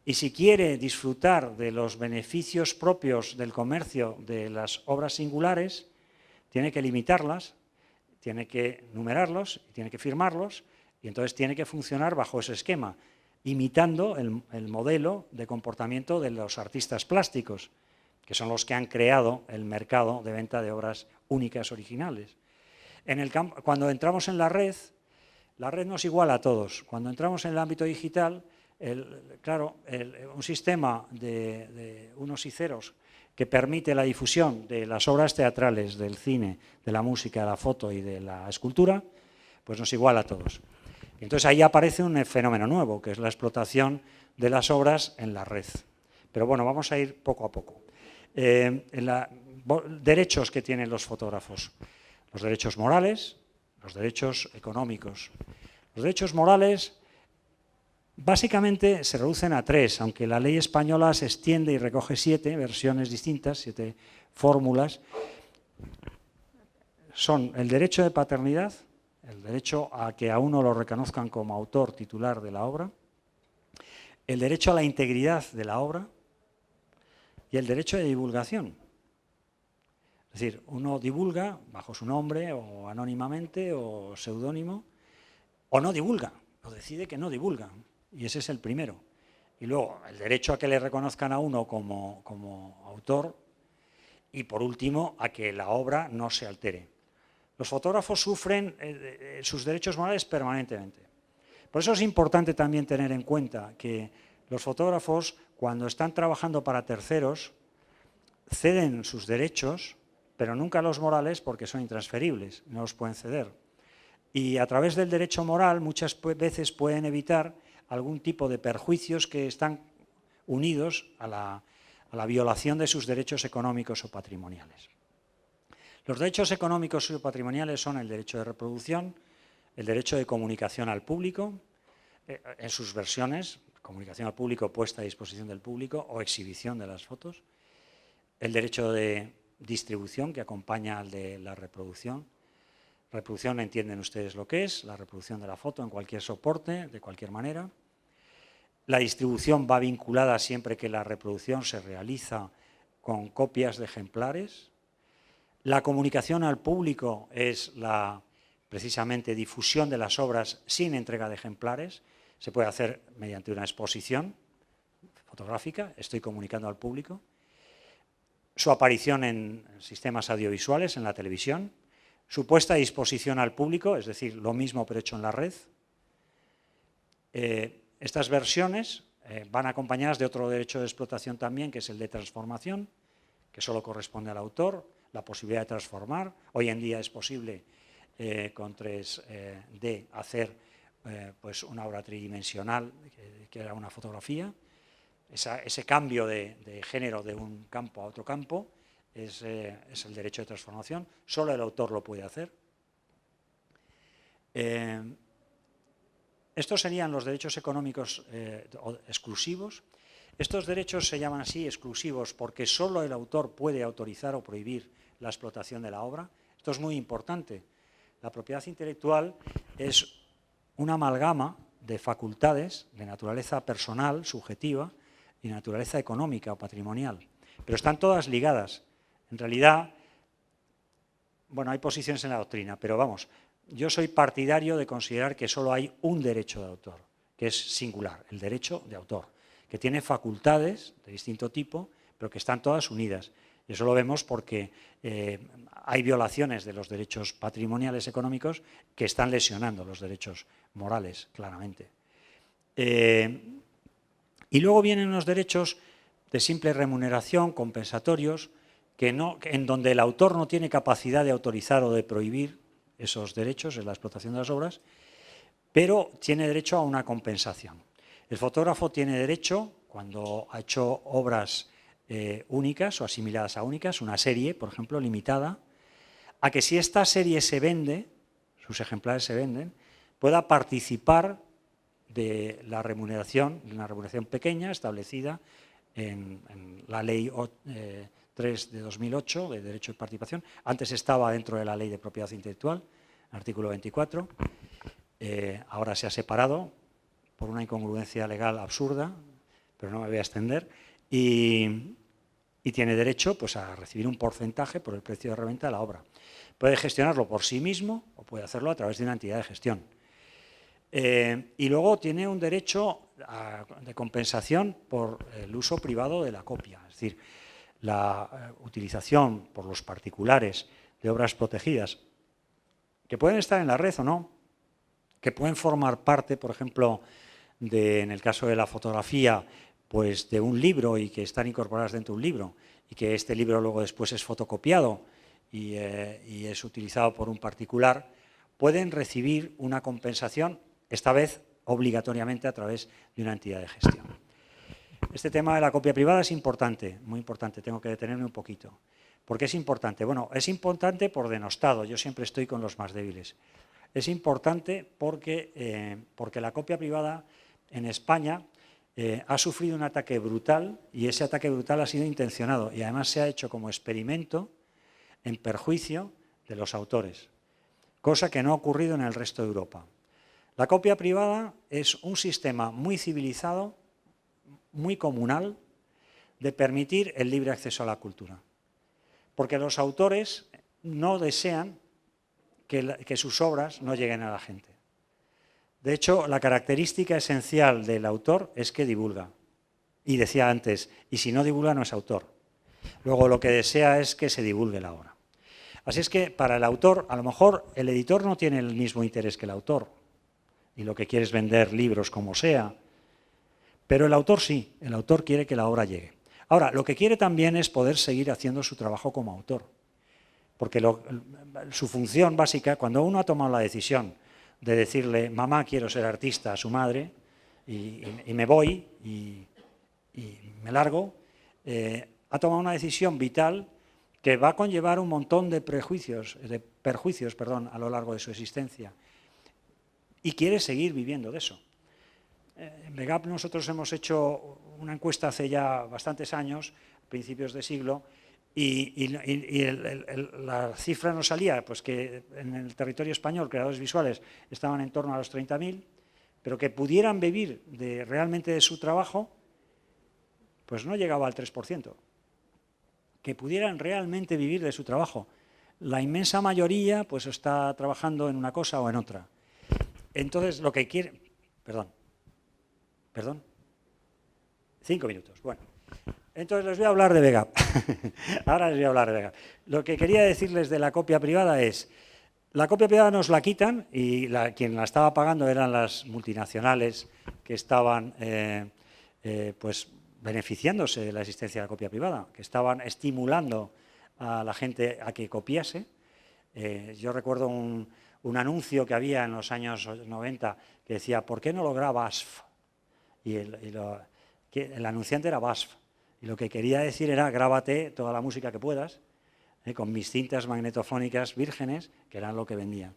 si quiere disfrutar de los beneficios propios del comercio de las obras singulares, tiene que limitarlas, tiene que numerarlos, tiene que firmarlos, y entonces tiene que funcionar bajo ese esquema, imitando el modelo de comportamiento de los artistas plásticos, que son los que han creado el mercado de venta de obras únicas originales. Cuando entramos en la red no es igual a todos. Cuando entramos en el ámbito digital, un sistema de unos y ceros que permite la difusión de las obras teatrales, del cine, de la música, de la foto y de la escultura, pues no es igual a todos. Entonces ahí aparece un fenómeno nuevo, que es la explotación de las obras en la red. Pero bueno, vamos a ir poco a poco. Derechos que tienen los fotógrafos. Los derechos morales, los derechos económicos. Los derechos morales básicamente se reducen a 3, aunque la ley española se extiende y recoge 7 versiones distintas, 7 fórmulas. Son el derecho de paternidad, el derecho a que a uno lo reconozcan como autor titular de la obra, el derecho a la integridad de la obra y el derecho de divulgación. Es decir, uno divulga bajo su nombre o anónimamente o seudónimo, o no divulga, o decide que no divulga, y ese es el primero. Y luego, el derecho a que le reconozcan a uno como autor y, por último, a que la obra no se altere. Los fotógrafos sufren sus derechos morales permanentemente. Por eso es importante también tener en cuenta que los fotógrafos, cuando están trabajando para terceros, ceden sus derechos, pero nunca los morales porque son intransferibles, no los pueden ceder. Y a través del derecho moral muchas veces pueden evitar algún tipo de perjuicios que están unidos a la violación de sus derechos económicos o patrimoniales. Los derechos económicos o patrimoniales son el derecho de reproducción, el derecho de comunicación al público, en sus versiones, comunicación al público puesta a disposición del público o exhibición de las fotos, el derecho de distribución que acompaña al de la reproducción. Reproducción, entienden ustedes lo que es, la reproducción de la foto en cualquier soporte, de cualquier manera. La distribución va vinculada siempre que la reproducción se realiza con copias de ejemplares. La comunicación al público es la, precisamente, difusión de las obras sin entrega de ejemplares. Se puede hacer mediante una exposición fotográfica, estoy comunicando al público. Su aparición en sistemas audiovisuales, en la televisión. Su puesta a disposición al público, es decir, lo mismo pero hecho en la red. Estas versiones van acompañadas de otro derecho de explotación también, que es el de transformación, que solo corresponde al autor, la posibilidad de transformar. Hoy en día es posible con 3D hacer pues una obra tridimensional, que era una fotografía. Ese cambio de género de un campo a otro campo es el derecho de transformación, solo el autor lo puede hacer. Estos serían los derechos económicos exclusivos. Estos derechos se llaman así exclusivos porque solo el autor puede autorizar o prohibir la explotación de la obra. Esto es muy importante. La propiedad intelectual es una amalgama de facultades de naturaleza personal, subjetiva, y naturaleza económica o patrimonial. Pero están todas ligadas. En realidad, bueno, hay posiciones en la doctrina, pero vamos, yo soy partidario de considerar que solo hay un derecho de autor, que es singular, el derecho de autor, que tiene facultades de distinto tipo, pero que están todas unidas. Y eso lo vemos porque hay violaciones de los derechos patrimoniales económicos que están lesionando los derechos morales, claramente. Y luego vienen unos derechos de simple remuneración, compensatorios, en donde el autor no tiene capacidad de autorizar o de prohibir esos derechos en la explotación de las obras, pero tiene derecho a una compensación. El fotógrafo tiene derecho, cuando ha hecho obras únicas o asimiladas a únicas, una serie, por ejemplo, limitada, a que si esta serie se vende, sus ejemplares se venden, pueda participar de la remuneración, de una remuneración pequeña establecida en la Ley 3 de 2008 de Derecho de Participación. Antes estaba dentro de la Ley de Propiedad Intelectual, artículo 24. Ahora se ha separado por una incongruencia legal absurda, pero no me voy a extender, y tiene derecho pues, a recibir un porcentaje por el precio de reventa de la obra. Puede gestionarlo por sí mismo o puede hacerlo a través de una entidad de gestión. Y luego tiene un derecho de compensación por el uso privado de la copia, es decir, la utilización por los particulares de obras protegidas, que pueden estar en la red o no, que pueden formar parte, por ejemplo, en el caso de la fotografía, pues de un libro y que están incorporadas dentro de un libro y que este libro luego después es fotocopiado y es utilizado por un particular, pueden recibir una compensación, esta vez obligatoriamente a través de una entidad de gestión. Este tema de la copia privada es importante, muy importante, tengo que detenerme un poquito. ¿Por qué es importante? Bueno, es importante por denostado, yo siempre estoy con los más débiles. Es importante porque la copia privada en España ha sufrido un ataque brutal y ese ataque brutal ha sido intencionado y además se ha hecho como experimento en perjuicio de los autores, cosa que no ha ocurrido en el resto de Europa. La copia privada es un sistema muy civilizado, muy comunal, de permitir el libre acceso a la cultura. Porque los autores no desean que sus obras no lleguen a la gente. De hecho, la característica esencial del autor es que divulga. Y decía antes, y si no divulga no es autor. Luego lo que desea es que se divulgue la obra. Así es que para el autor, a lo mejor el editor no tiene el mismo interés que el autor. Y lo que quiere es vender libros como sea. Pero el autor sí, el autor quiere que la obra llegue. Ahora, lo que quiere también es poder seguir haciendo su trabajo como autor. Porque su función básica, cuando uno ha tomado la decisión de decirle, mamá, quiero ser artista a su madre, y me voy y me largo, ha tomado una decisión vital que va a conllevar un montón de perjuicios a lo largo de su existencia. Y quiere seguir viviendo de eso. En Begap nosotros hemos hecho una encuesta hace ya bastantes años, principios de siglo, y la cifra nos salía pues que en el territorio español creadores visuales estaban en torno a los 30.000, pero que pudieran vivir realmente de su trabajo, pues no llegaba al 3%. Que pudieran realmente vivir de su trabajo. La inmensa mayoría pues está trabajando en una cosa o en otra. Entonces lo que quiere... Perdón. 5 minutos. Bueno. Entonces les voy a hablar de Begap. Ahora les voy a hablar de Begap. Lo que quería decirles de la copia privada es, la copia privada nos la quitan y quien la estaba pagando eran las multinacionales que estaban pues beneficiándose de la existencia de la copia privada, que estaban estimulando a la gente a que copiase. Yo recuerdo un anuncio que había en los años 90 que decía, ¿por qué no lo graba BASF? Y el anunciante era BASF. Y lo que quería decir era, grábate toda la música que puedas, con mis cintas magnetofónicas vírgenes, que eran lo que vendían.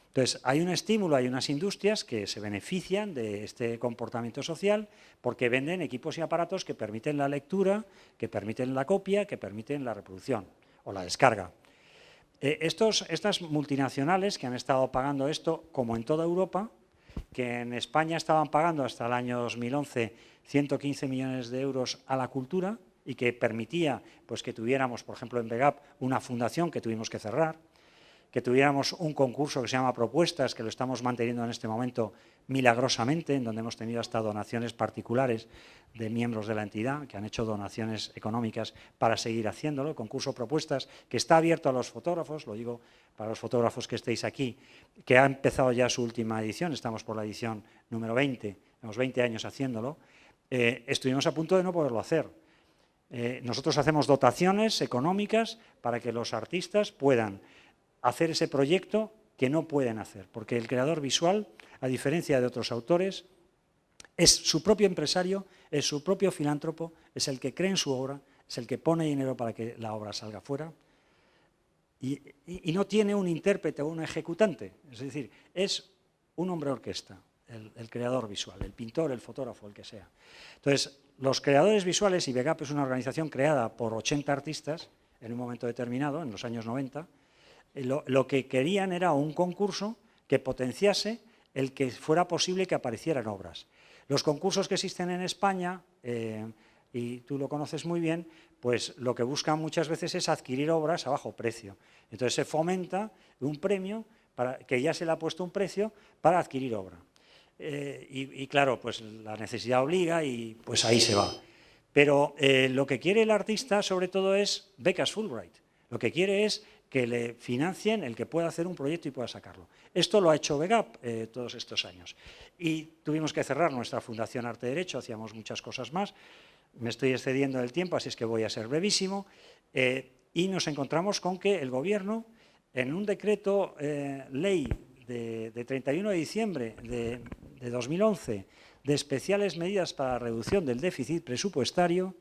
Entonces, hay un estímulo, hay unas industrias que se benefician de este comportamiento social porque venden equipos y aparatos que permiten la lectura, que permiten la copia, que permiten la reproducción o la descarga. Estas multinacionales que han estado pagando esto, como en toda Europa, que en España estaban pagando hasta el año 2011 115 millones de euros a la cultura y que permitía pues, que tuviéramos, por ejemplo, en Begap, una fundación que tuvimos que cerrar, que tuviéramos un concurso que se llama Propuestas, que lo estamos manteniendo en este momento milagrosamente, en donde hemos tenido hasta donaciones particulares de miembros de la entidad, que han hecho donaciones económicas para seguir haciéndolo. El concurso Propuestas, que está abierto a los fotógrafos, lo digo para los fotógrafos que estéis aquí, que ha empezado ya su última edición, estamos por la edición número 20, tenemos 20 años haciéndolo, estuvimos a punto de no poderlo hacer. Nosotros hacemos dotaciones económicas para que los artistas puedan hacer ese proyecto que no pueden hacer, porque el creador visual, a diferencia de otros autores, es su propio empresario, es su propio filántropo, es el que cree en su obra, es el que pone dinero para que la obra salga fuera y no tiene un intérprete o un ejecutante, es decir, es un hombre orquesta, el creador visual, el pintor, el fotógrafo, el que sea. Entonces, los creadores visuales, y VEGAP es una organización creada por 80 artistas en un momento determinado, en los años 90, lo que querían era un concurso que potenciase el que fuera posible que aparecieran obras. Los concursos que existen en España, y tú lo conoces muy bien, pues lo que buscan muchas veces es adquirir obras a bajo precio. Entonces se fomenta un premio, que ya se le ha puesto un precio para adquirir obra. Y claro, pues la necesidad obliga y pues ahí se va. Pero lo que quiere el artista sobre todo es becas Fulbright. Lo que quiere es que le financien el que pueda hacer un proyecto y pueda sacarlo. Esto lo ha hecho VEGAP todos estos años. Y tuvimos que cerrar nuestra Fundación Arte Derecho, hacíamos muchas cosas más. Me estoy excediendo del tiempo, así es que voy a ser brevísimo. Y nos encontramos con que el Gobierno, en un decreto ley de 31 de diciembre de 2011, de especiales medidas para la reducción del déficit presupuestario,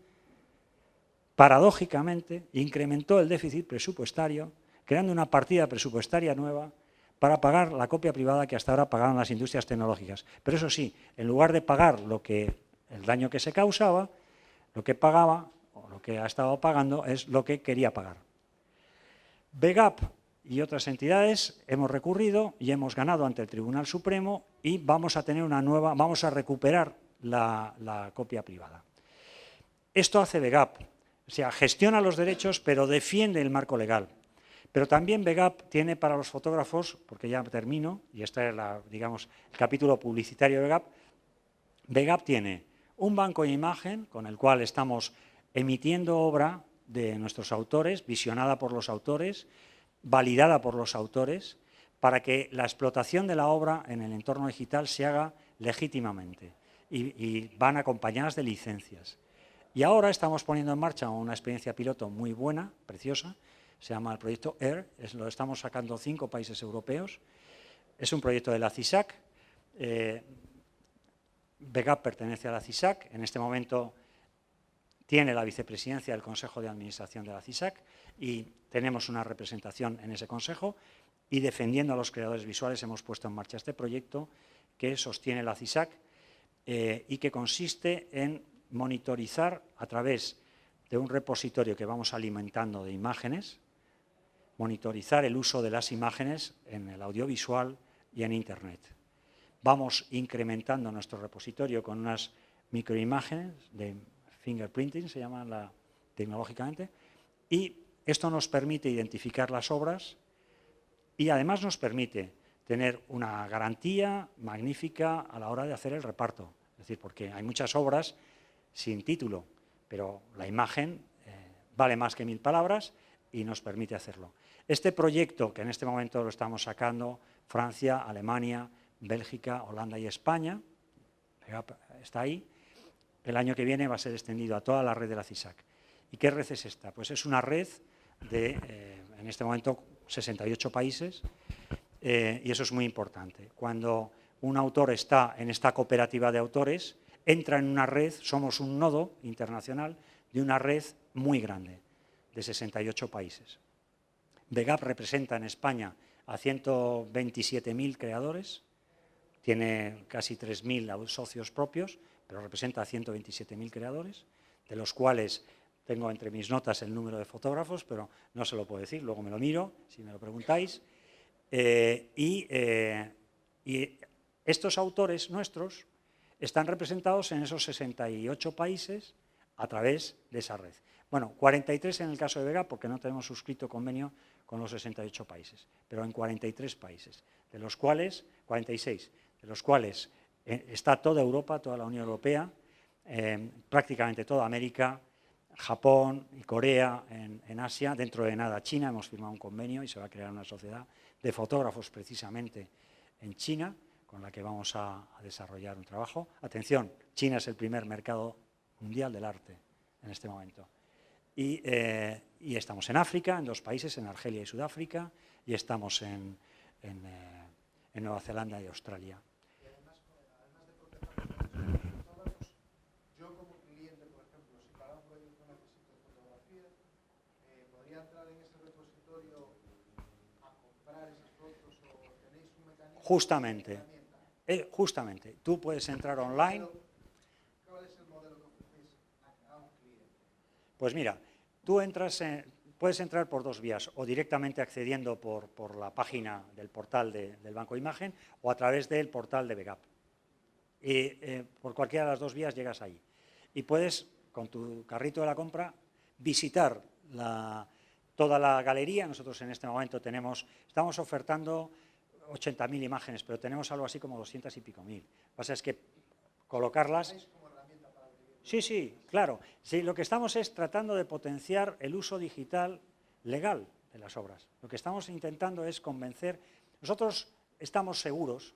paradójicamente incrementó el déficit presupuestario, creando una partida presupuestaria nueva para pagar la copia privada que hasta ahora pagaban las industrias tecnológicas. Pero eso sí, en lugar de pagar el daño que se causaba, lo que pagaba, o lo que ha estado pagando, es lo que quería pagar. VEGAP y otras entidades hemos recurrido y hemos ganado ante el Tribunal Supremo y vamos a tener vamos a recuperar la copia privada. Esto hace VEGAP, o sea, gestiona los derechos pero defiende el marco legal. Pero también VEGAP tiene para los fotógrafos, porque ya termino, y este es digamos, el capítulo publicitario de VEGAP, VEGAP tiene un banco de imagen con el cual estamos emitiendo obra de nuestros autores, visionada por los autores, validada por los autores, para que la explotación de la obra en el entorno digital se haga legítimamente y van acompañadas de licencias. Y ahora estamos poniendo en marcha una experiencia piloto muy buena, preciosa, se llama el proyecto AIR, lo estamos sacando 5 países europeos, es un proyecto de la CISAC, VEGAP pertenece a la CISAC, en este momento tiene la vicepresidencia del Consejo de Administración de la CISAC y tenemos una representación en ese consejo y defendiendo a los creadores visuales hemos puesto en marcha este proyecto que sostiene la CISAC y que consiste en monitorizar a través de un repositorio que vamos alimentando de imágenes, monitorizar el uso de las imágenes en el audiovisual y en Internet. Vamos incrementando nuestro repositorio con unas microimágenes de fingerprinting, se llaman tecnológicamente, y esto nos permite identificar las obras y además nos permite tener una garantía magnífica a la hora de hacer el reparto. Es decir, porque hay muchas obras sin título, pero la imagen vale más que 1000 palabras y nos permite hacerlo. Este proyecto, que en este momento lo estamos sacando Francia, Alemania, Bélgica, Holanda y España, está ahí, el año que viene va a ser extendido a toda la red de la CISAC. ¿Y qué red es esta? Pues es una red de, en este momento, 68 países, y eso es muy importante. Cuando un autor está en esta cooperativa de autores, entra en una red, somos un nodo internacional de una red muy grande, de 68 países. VEGAP representa en España a 127.000 creadores, tiene casi 3.000 socios propios, pero representa a 127.000 creadores, de los cuales tengo entre mis notas el número de fotógrafos, pero no se lo puedo decir, luego me lo miro, si me lo preguntáis. Y estos autores nuestros están representados en esos 68 países a través de esa red. Bueno, 43 en el caso de VEGAP, porque no tenemos suscrito convenio con los 68 países, pero en 43 países, de los cuales, 46, de los cuales está toda Europa, toda la Unión Europea, prácticamente toda América, Japón y Corea en Asia, dentro de nada China, hemos firmado un convenio y se va a crear una sociedad de fotógrafos precisamente en China, con la que vamos a desarrollar un trabajo. Atención, China es el primer mercado mundial del arte en este momento. Y estamos en África, en 2 países, en Argelia y Sudáfrica, y estamos en Nueva Zelanda y Australia. Y además de proteger los fotógrafos, yo como cliente, por ejemplo, si para un proyecto necesito fotografía, ¿podría entrar en ese repositorio a comprar esas fotos o tenéis un mecanismo? Justamente. Justamente, tú puedes entrar online. ¿Cuál es el modelo que ofrecéis a un cliente? Pues mira, tú puedes entrar por dos vías, o directamente accediendo por la página del portal del Banco de Imagen o a través del portal de Begap. Y por cualquiera de las dos vías llegas ahí. Y puedes, con tu carrito de la compra, visitar toda la galería. Nosotros en este momento estamos ofertando 80.000 imágenes, pero tenemos algo así como 200 y pico mil. Lo que pasa es que colocarlas... Sí, claro. Sí, lo que estamos es tratando de potenciar el uso digital legal de las obras. Lo que estamos intentando es convencer... Nosotros estamos seguros,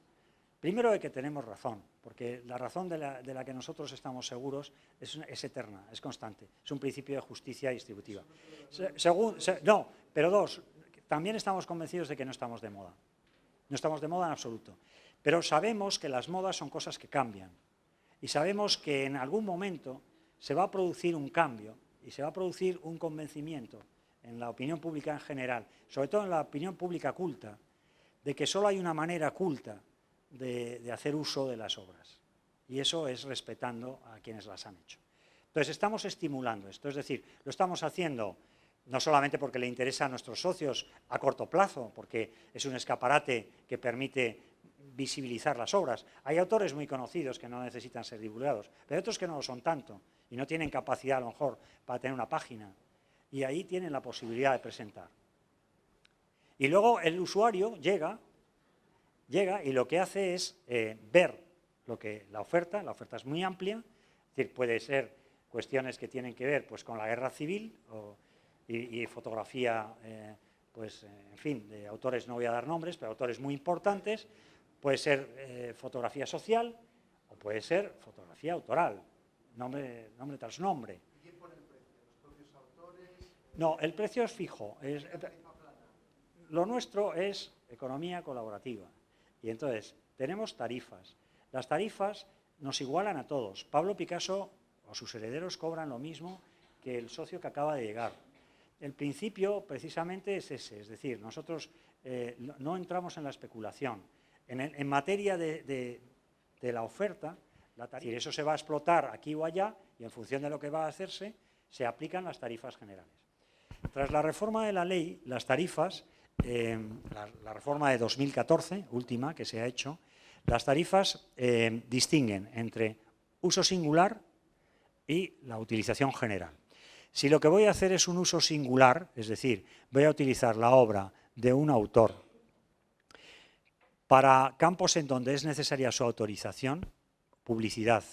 primero, de que tenemos razón, porque la razón de la que nosotros estamos seguros es eterna, es constante. Es un principio de justicia distributiva. No, pero dos, también estamos convencidos de que no estamos de moda. No estamos de moda en absoluto. Pero sabemos que las modas son cosas que cambian. Y sabemos que en algún momento se va a producir un cambio y se va a producir un convencimiento en la opinión pública en general, sobre todo en la opinión pública culta, de que solo hay una manera culta de hacer uso de las obras. Y eso es respetando a quienes las han hecho. Entonces, estamos estimulando esto, es decir, lo estamos haciendo no solamente porque le interesa a nuestros socios a corto plazo, porque es un escaparate que permite visibilizar las obras. Hay autores muy conocidos que no necesitan ser divulgados, pero hay otros que no lo son tanto y no tienen capacidad a lo mejor para tener una página. Y ahí tienen la posibilidad de presentar. Y luego el usuario llega y lo que hace es ver la oferta es muy amplia, es decir, puede ser cuestiones que tienen que ver pues, con la guerra civil y fotografía, en fin, de autores, no voy a dar nombres, pero autores muy importantes. Puede ser fotografía social o puede ser fotografía autoral, nombre tras nombre. ¿Y quién pone el precio? ¿Los propios autores? No, el precio es fijo. Lo nuestro es economía colaborativa. Y entonces, tenemos tarifas. Las tarifas nos igualan a todos. Pablo Picasso o sus herederos cobran lo mismo que el socio que acaba de llegar. El principio, precisamente, es ese. Es decir, nosotros no entramos en la especulación. En materia de la oferta, es decir, eso se va a explotar aquí o allá y en función de lo que va a hacerse, se aplican las tarifas generales. Tras la reforma de la ley, las tarifas, la reforma de 2014, última que se ha hecho, las tarifas distinguen entre uso singular y la utilización general. Si lo que voy a hacer es un uso singular, es decir, voy a utilizar la obra de un autor para campos en donde es necesaria su autorización, publicidad,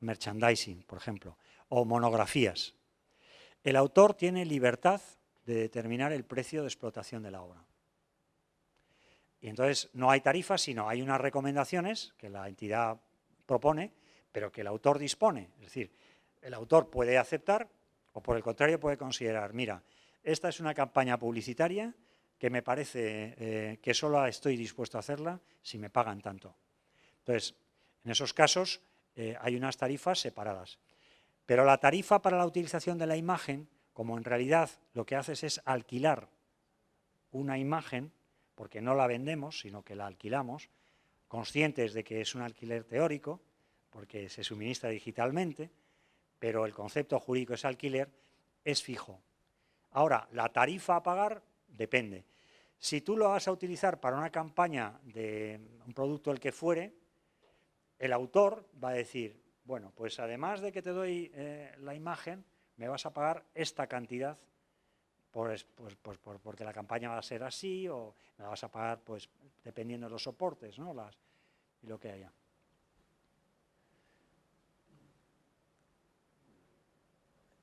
merchandising, por ejemplo, o monografías, el autor tiene libertad de determinar el precio de explotación de la obra. Y entonces no hay tarifas, sino hay unas recomendaciones que la entidad propone, pero que el autor dispone. Es decir, el autor puede aceptar o por el contrario puede considerar, mira, esta es una campaña publicitaria que me parece que solo estoy dispuesto a hacerla si me pagan tanto. Entonces, en esos casos hay unas tarifas separadas. Pero la tarifa para la utilización de la imagen, como en realidad lo que haces es alquilar una imagen, porque no la vendemos, sino que la alquilamos, conscientes de que es un alquiler teórico, porque se suministra digitalmente, pero el concepto jurídico es alquiler, es fijo. Ahora, la tarifa a pagar depende. Si tú lo vas a utilizar para una campaña de un producto el que fuere, el autor va a decir, bueno, pues además de que te doy la imagen, me vas a pagar esta cantidad porque la campaña va a ser así, o me la vas a pagar pues dependiendo de los soportes, ¿no? Y lo que haya.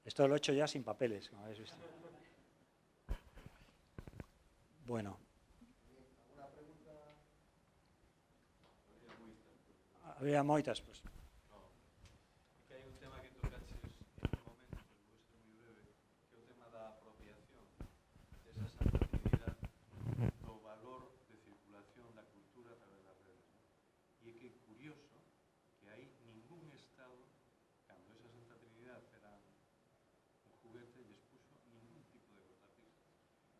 Esto lo he hecho ya sin papeles, como habéis visto. Bueno. ¿Alguna pregunta? Había moitas, pues. Que hai un tema que tocaches en un momento, pero vou ser moi breve, que é o tema da apropiación desa santa trinidad do valor de circulación da cultura a través das redes. E é que é curioso que aí ningún Estado, cando esa santa trinidad era un juguete, lles puxo ningún tipo de cortapisas.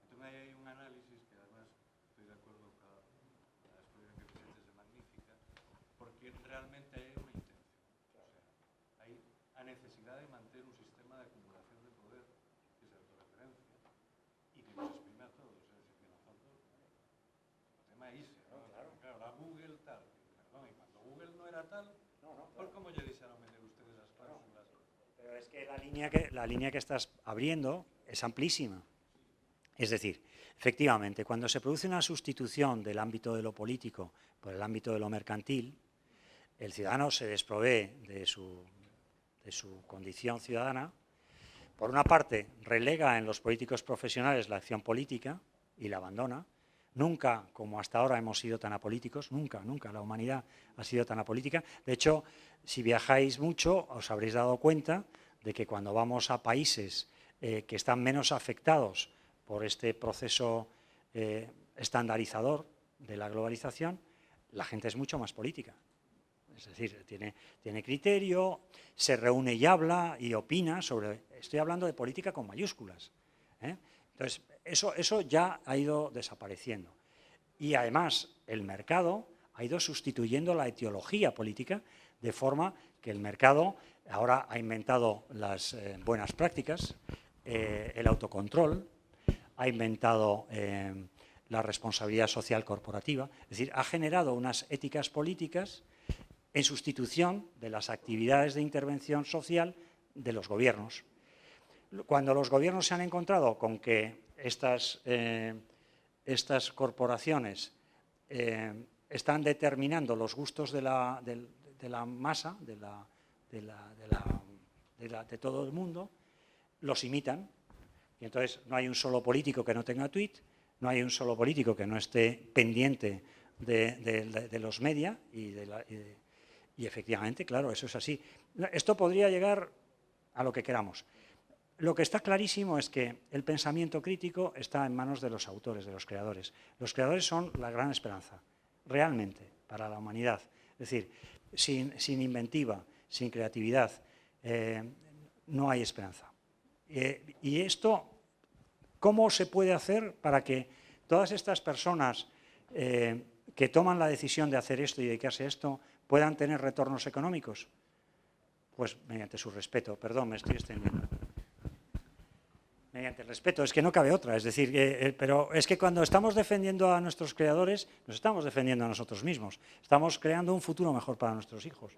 Entón hai un análisis que además estoy de acordo ca a exposición que fixeches de magnífica, porque realmente hay una intención. O sea, hay a necesidad de mantener un sistema de acumulación de poder que se autorreferencia y que nos exprime a todos. Es decir, que en el fondo, el tema es irse, ¿no? Claro, la Google tal, perdón, y cuando Google no era tal, ¿por cómo ya dijeron meter ustedes las cláusulas? Pero es que la línea que estás abriendo es amplísima. Es decir, efectivamente, cuando se produce una sustitución del ámbito de lo político por el ámbito de lo mercantil, el ciudadano se desprovee de su condición ciudadana. Por una parte, relega en los políticos profesionales la acción política y la abandona. Nunca, como hasta ahora, hemos sido tan apolíticos, nunca la humanidad ha sido tan apolítica. De hecho, si viajáis mucho, os habréis dado cuenta de que cuando vamos a países que están menos afectados por este proceso estandarizador de la globalización, la gente es mucho más política. Es decir, tiene criterio, se reúne y habla y opina sobre... Estoy hablando de política con mayúsculas, ¿eh? Entonces, eso ya ha ido desapareciendo. Y además, el mercado ha ido sustituyendo la etiología política, de forma que el mercado ahora ha inventado las buenas prácticas, el autocontrol, ha inventado la responsabilidad social corporativa, es decir, ha generado unas éticas políticas en sustitución de las actividades de intervención social de los gobiernos. Cuando los gobiernos se han encontrado con que estas corporaciones están determinando los gustos de la masa, de todo el mundo, los imitan. Y entonces no hay un solo político que no tenga tuit, no hay un solo político que no esté pendiente de los media y efectivamente, claro, eso es así. Esto podría llegar a lo que queramos. Lo que está clarísimo es que el pensamiento crítico está en manos de los autores, de los creadores. Los creadores son la gran esperanza, realmente, para la humanidad. Es decir, sin inventiva, sin creatividad, no hay esperanza. Y esto, ¿cómo se puede hacer para que todas estas personas que toman la decisión de hacer esto y dedicarse a esto puedan tener retornos económicos? Pues mediante su respeto. Perdón, me estoy extendiendo. Mediante el respeto, es que no cabe otra. Es decir, pero es que cuando estamos defendiendo a nuestros creadores, nos estamos defendiendo a nosotros mismos. Estamos creando un futuro mejor para nuestros hijos,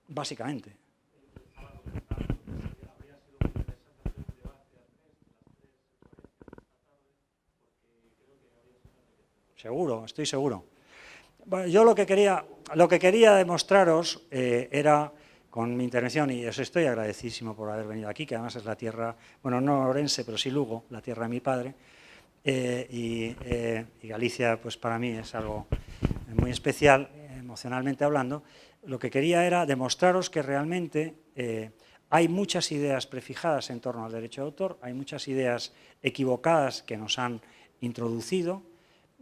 básicamente. Seguro, estoy seguro. Bueno, yo lo que quería demostraros era, con mi intervención, y os estoy agradecidísimo por haber venido aquí, que además es la tierra, bueno, no Orense, pero sí Lugo, la tierra de mi padre, y Galicia, pues para mí es algo muy especial, emocionalmente hablando. Lo que quería era demostraros que realmente hay muchas ideas prefijadas en torno al derecho de autor, hay muchas ideas equivocadas que nos han introducido,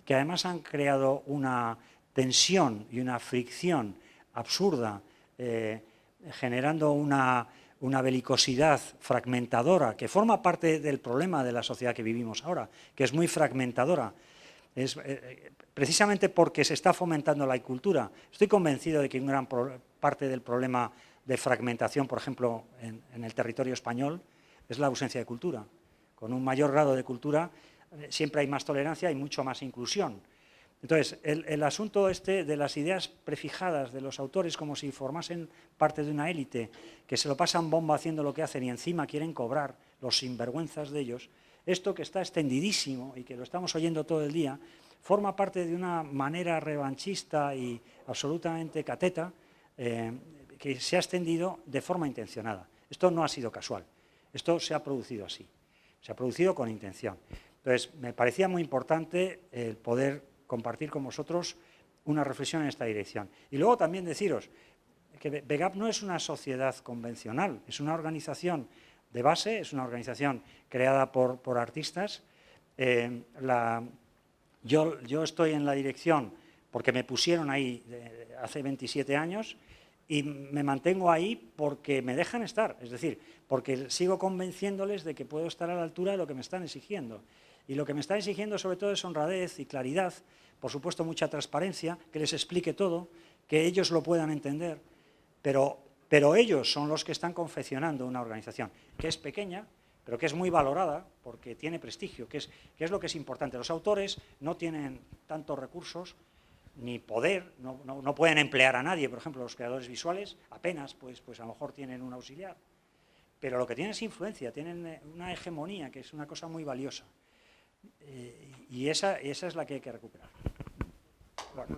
que además han creado una tensión y una fricción absurda, generando una belicosidad fragmentadora que forma parte del problema de la sociedad que vivimos ahora, que es muy fragmentadora. Es, precisamente porque se está fomentando la incultura. Estoy convencido de que una gran parte del problema de fragmentación, por ejemplo, en el territorio español, es la ausencia de cultura. Con un mayor grado de cultura siempre hay más tolerancia y mucho más inclusión. Entonces, el asunto de las ideas prefijadas de los autores como si formasen parte de una élite, que se lo pasan bomba haciendo lo que hacen y encima quieren cobrar, los sinvergüenzas de ellos, esto que está extendidísimo y que lo estamos oyendo todo el día, forma parte de una manera revanchista y absolutamente cateta que se ha extendido de forma intencionada. Esto no ha sido casual, esto se ha producido así, se ha producido con intención. Entonces, me parecía muy importante el poder compartir con vosotros una reflexión en esta dirección. Y luego también deciros que VEGAP no es una sociedad convencional, es una organización de base, es una organización creada por artistas. Yo estoy en la dirección porque me pusieron ahí hace 27 años y me mantengo ahí porque me dejan estar, es decir, porque sigo convenciéndoles de que puedo estar a la altura de lo que me están exigiendo. Y lo que me están exigiendo sobre todo es honradez y claridad, por supuesto mucha transparencia, que les explique todo, que ellos lo puedan entender, pero ellos son los que están confeccionando una organización que es pequeña, pero que es muy valorada porque tiene prestigio, que es lo que es importante. Los autores no tienen tantos recursos ni poder, no pueden emplear a nadie. Por ejemplo, los creadores visuales apenas, pues a lo mejor tienen un auxiliar. Pero lo que tienen es influencia, tienen una hegemonía, que es una cosa muy valiosa. Y esa es la que hay que recuperar. Bueno.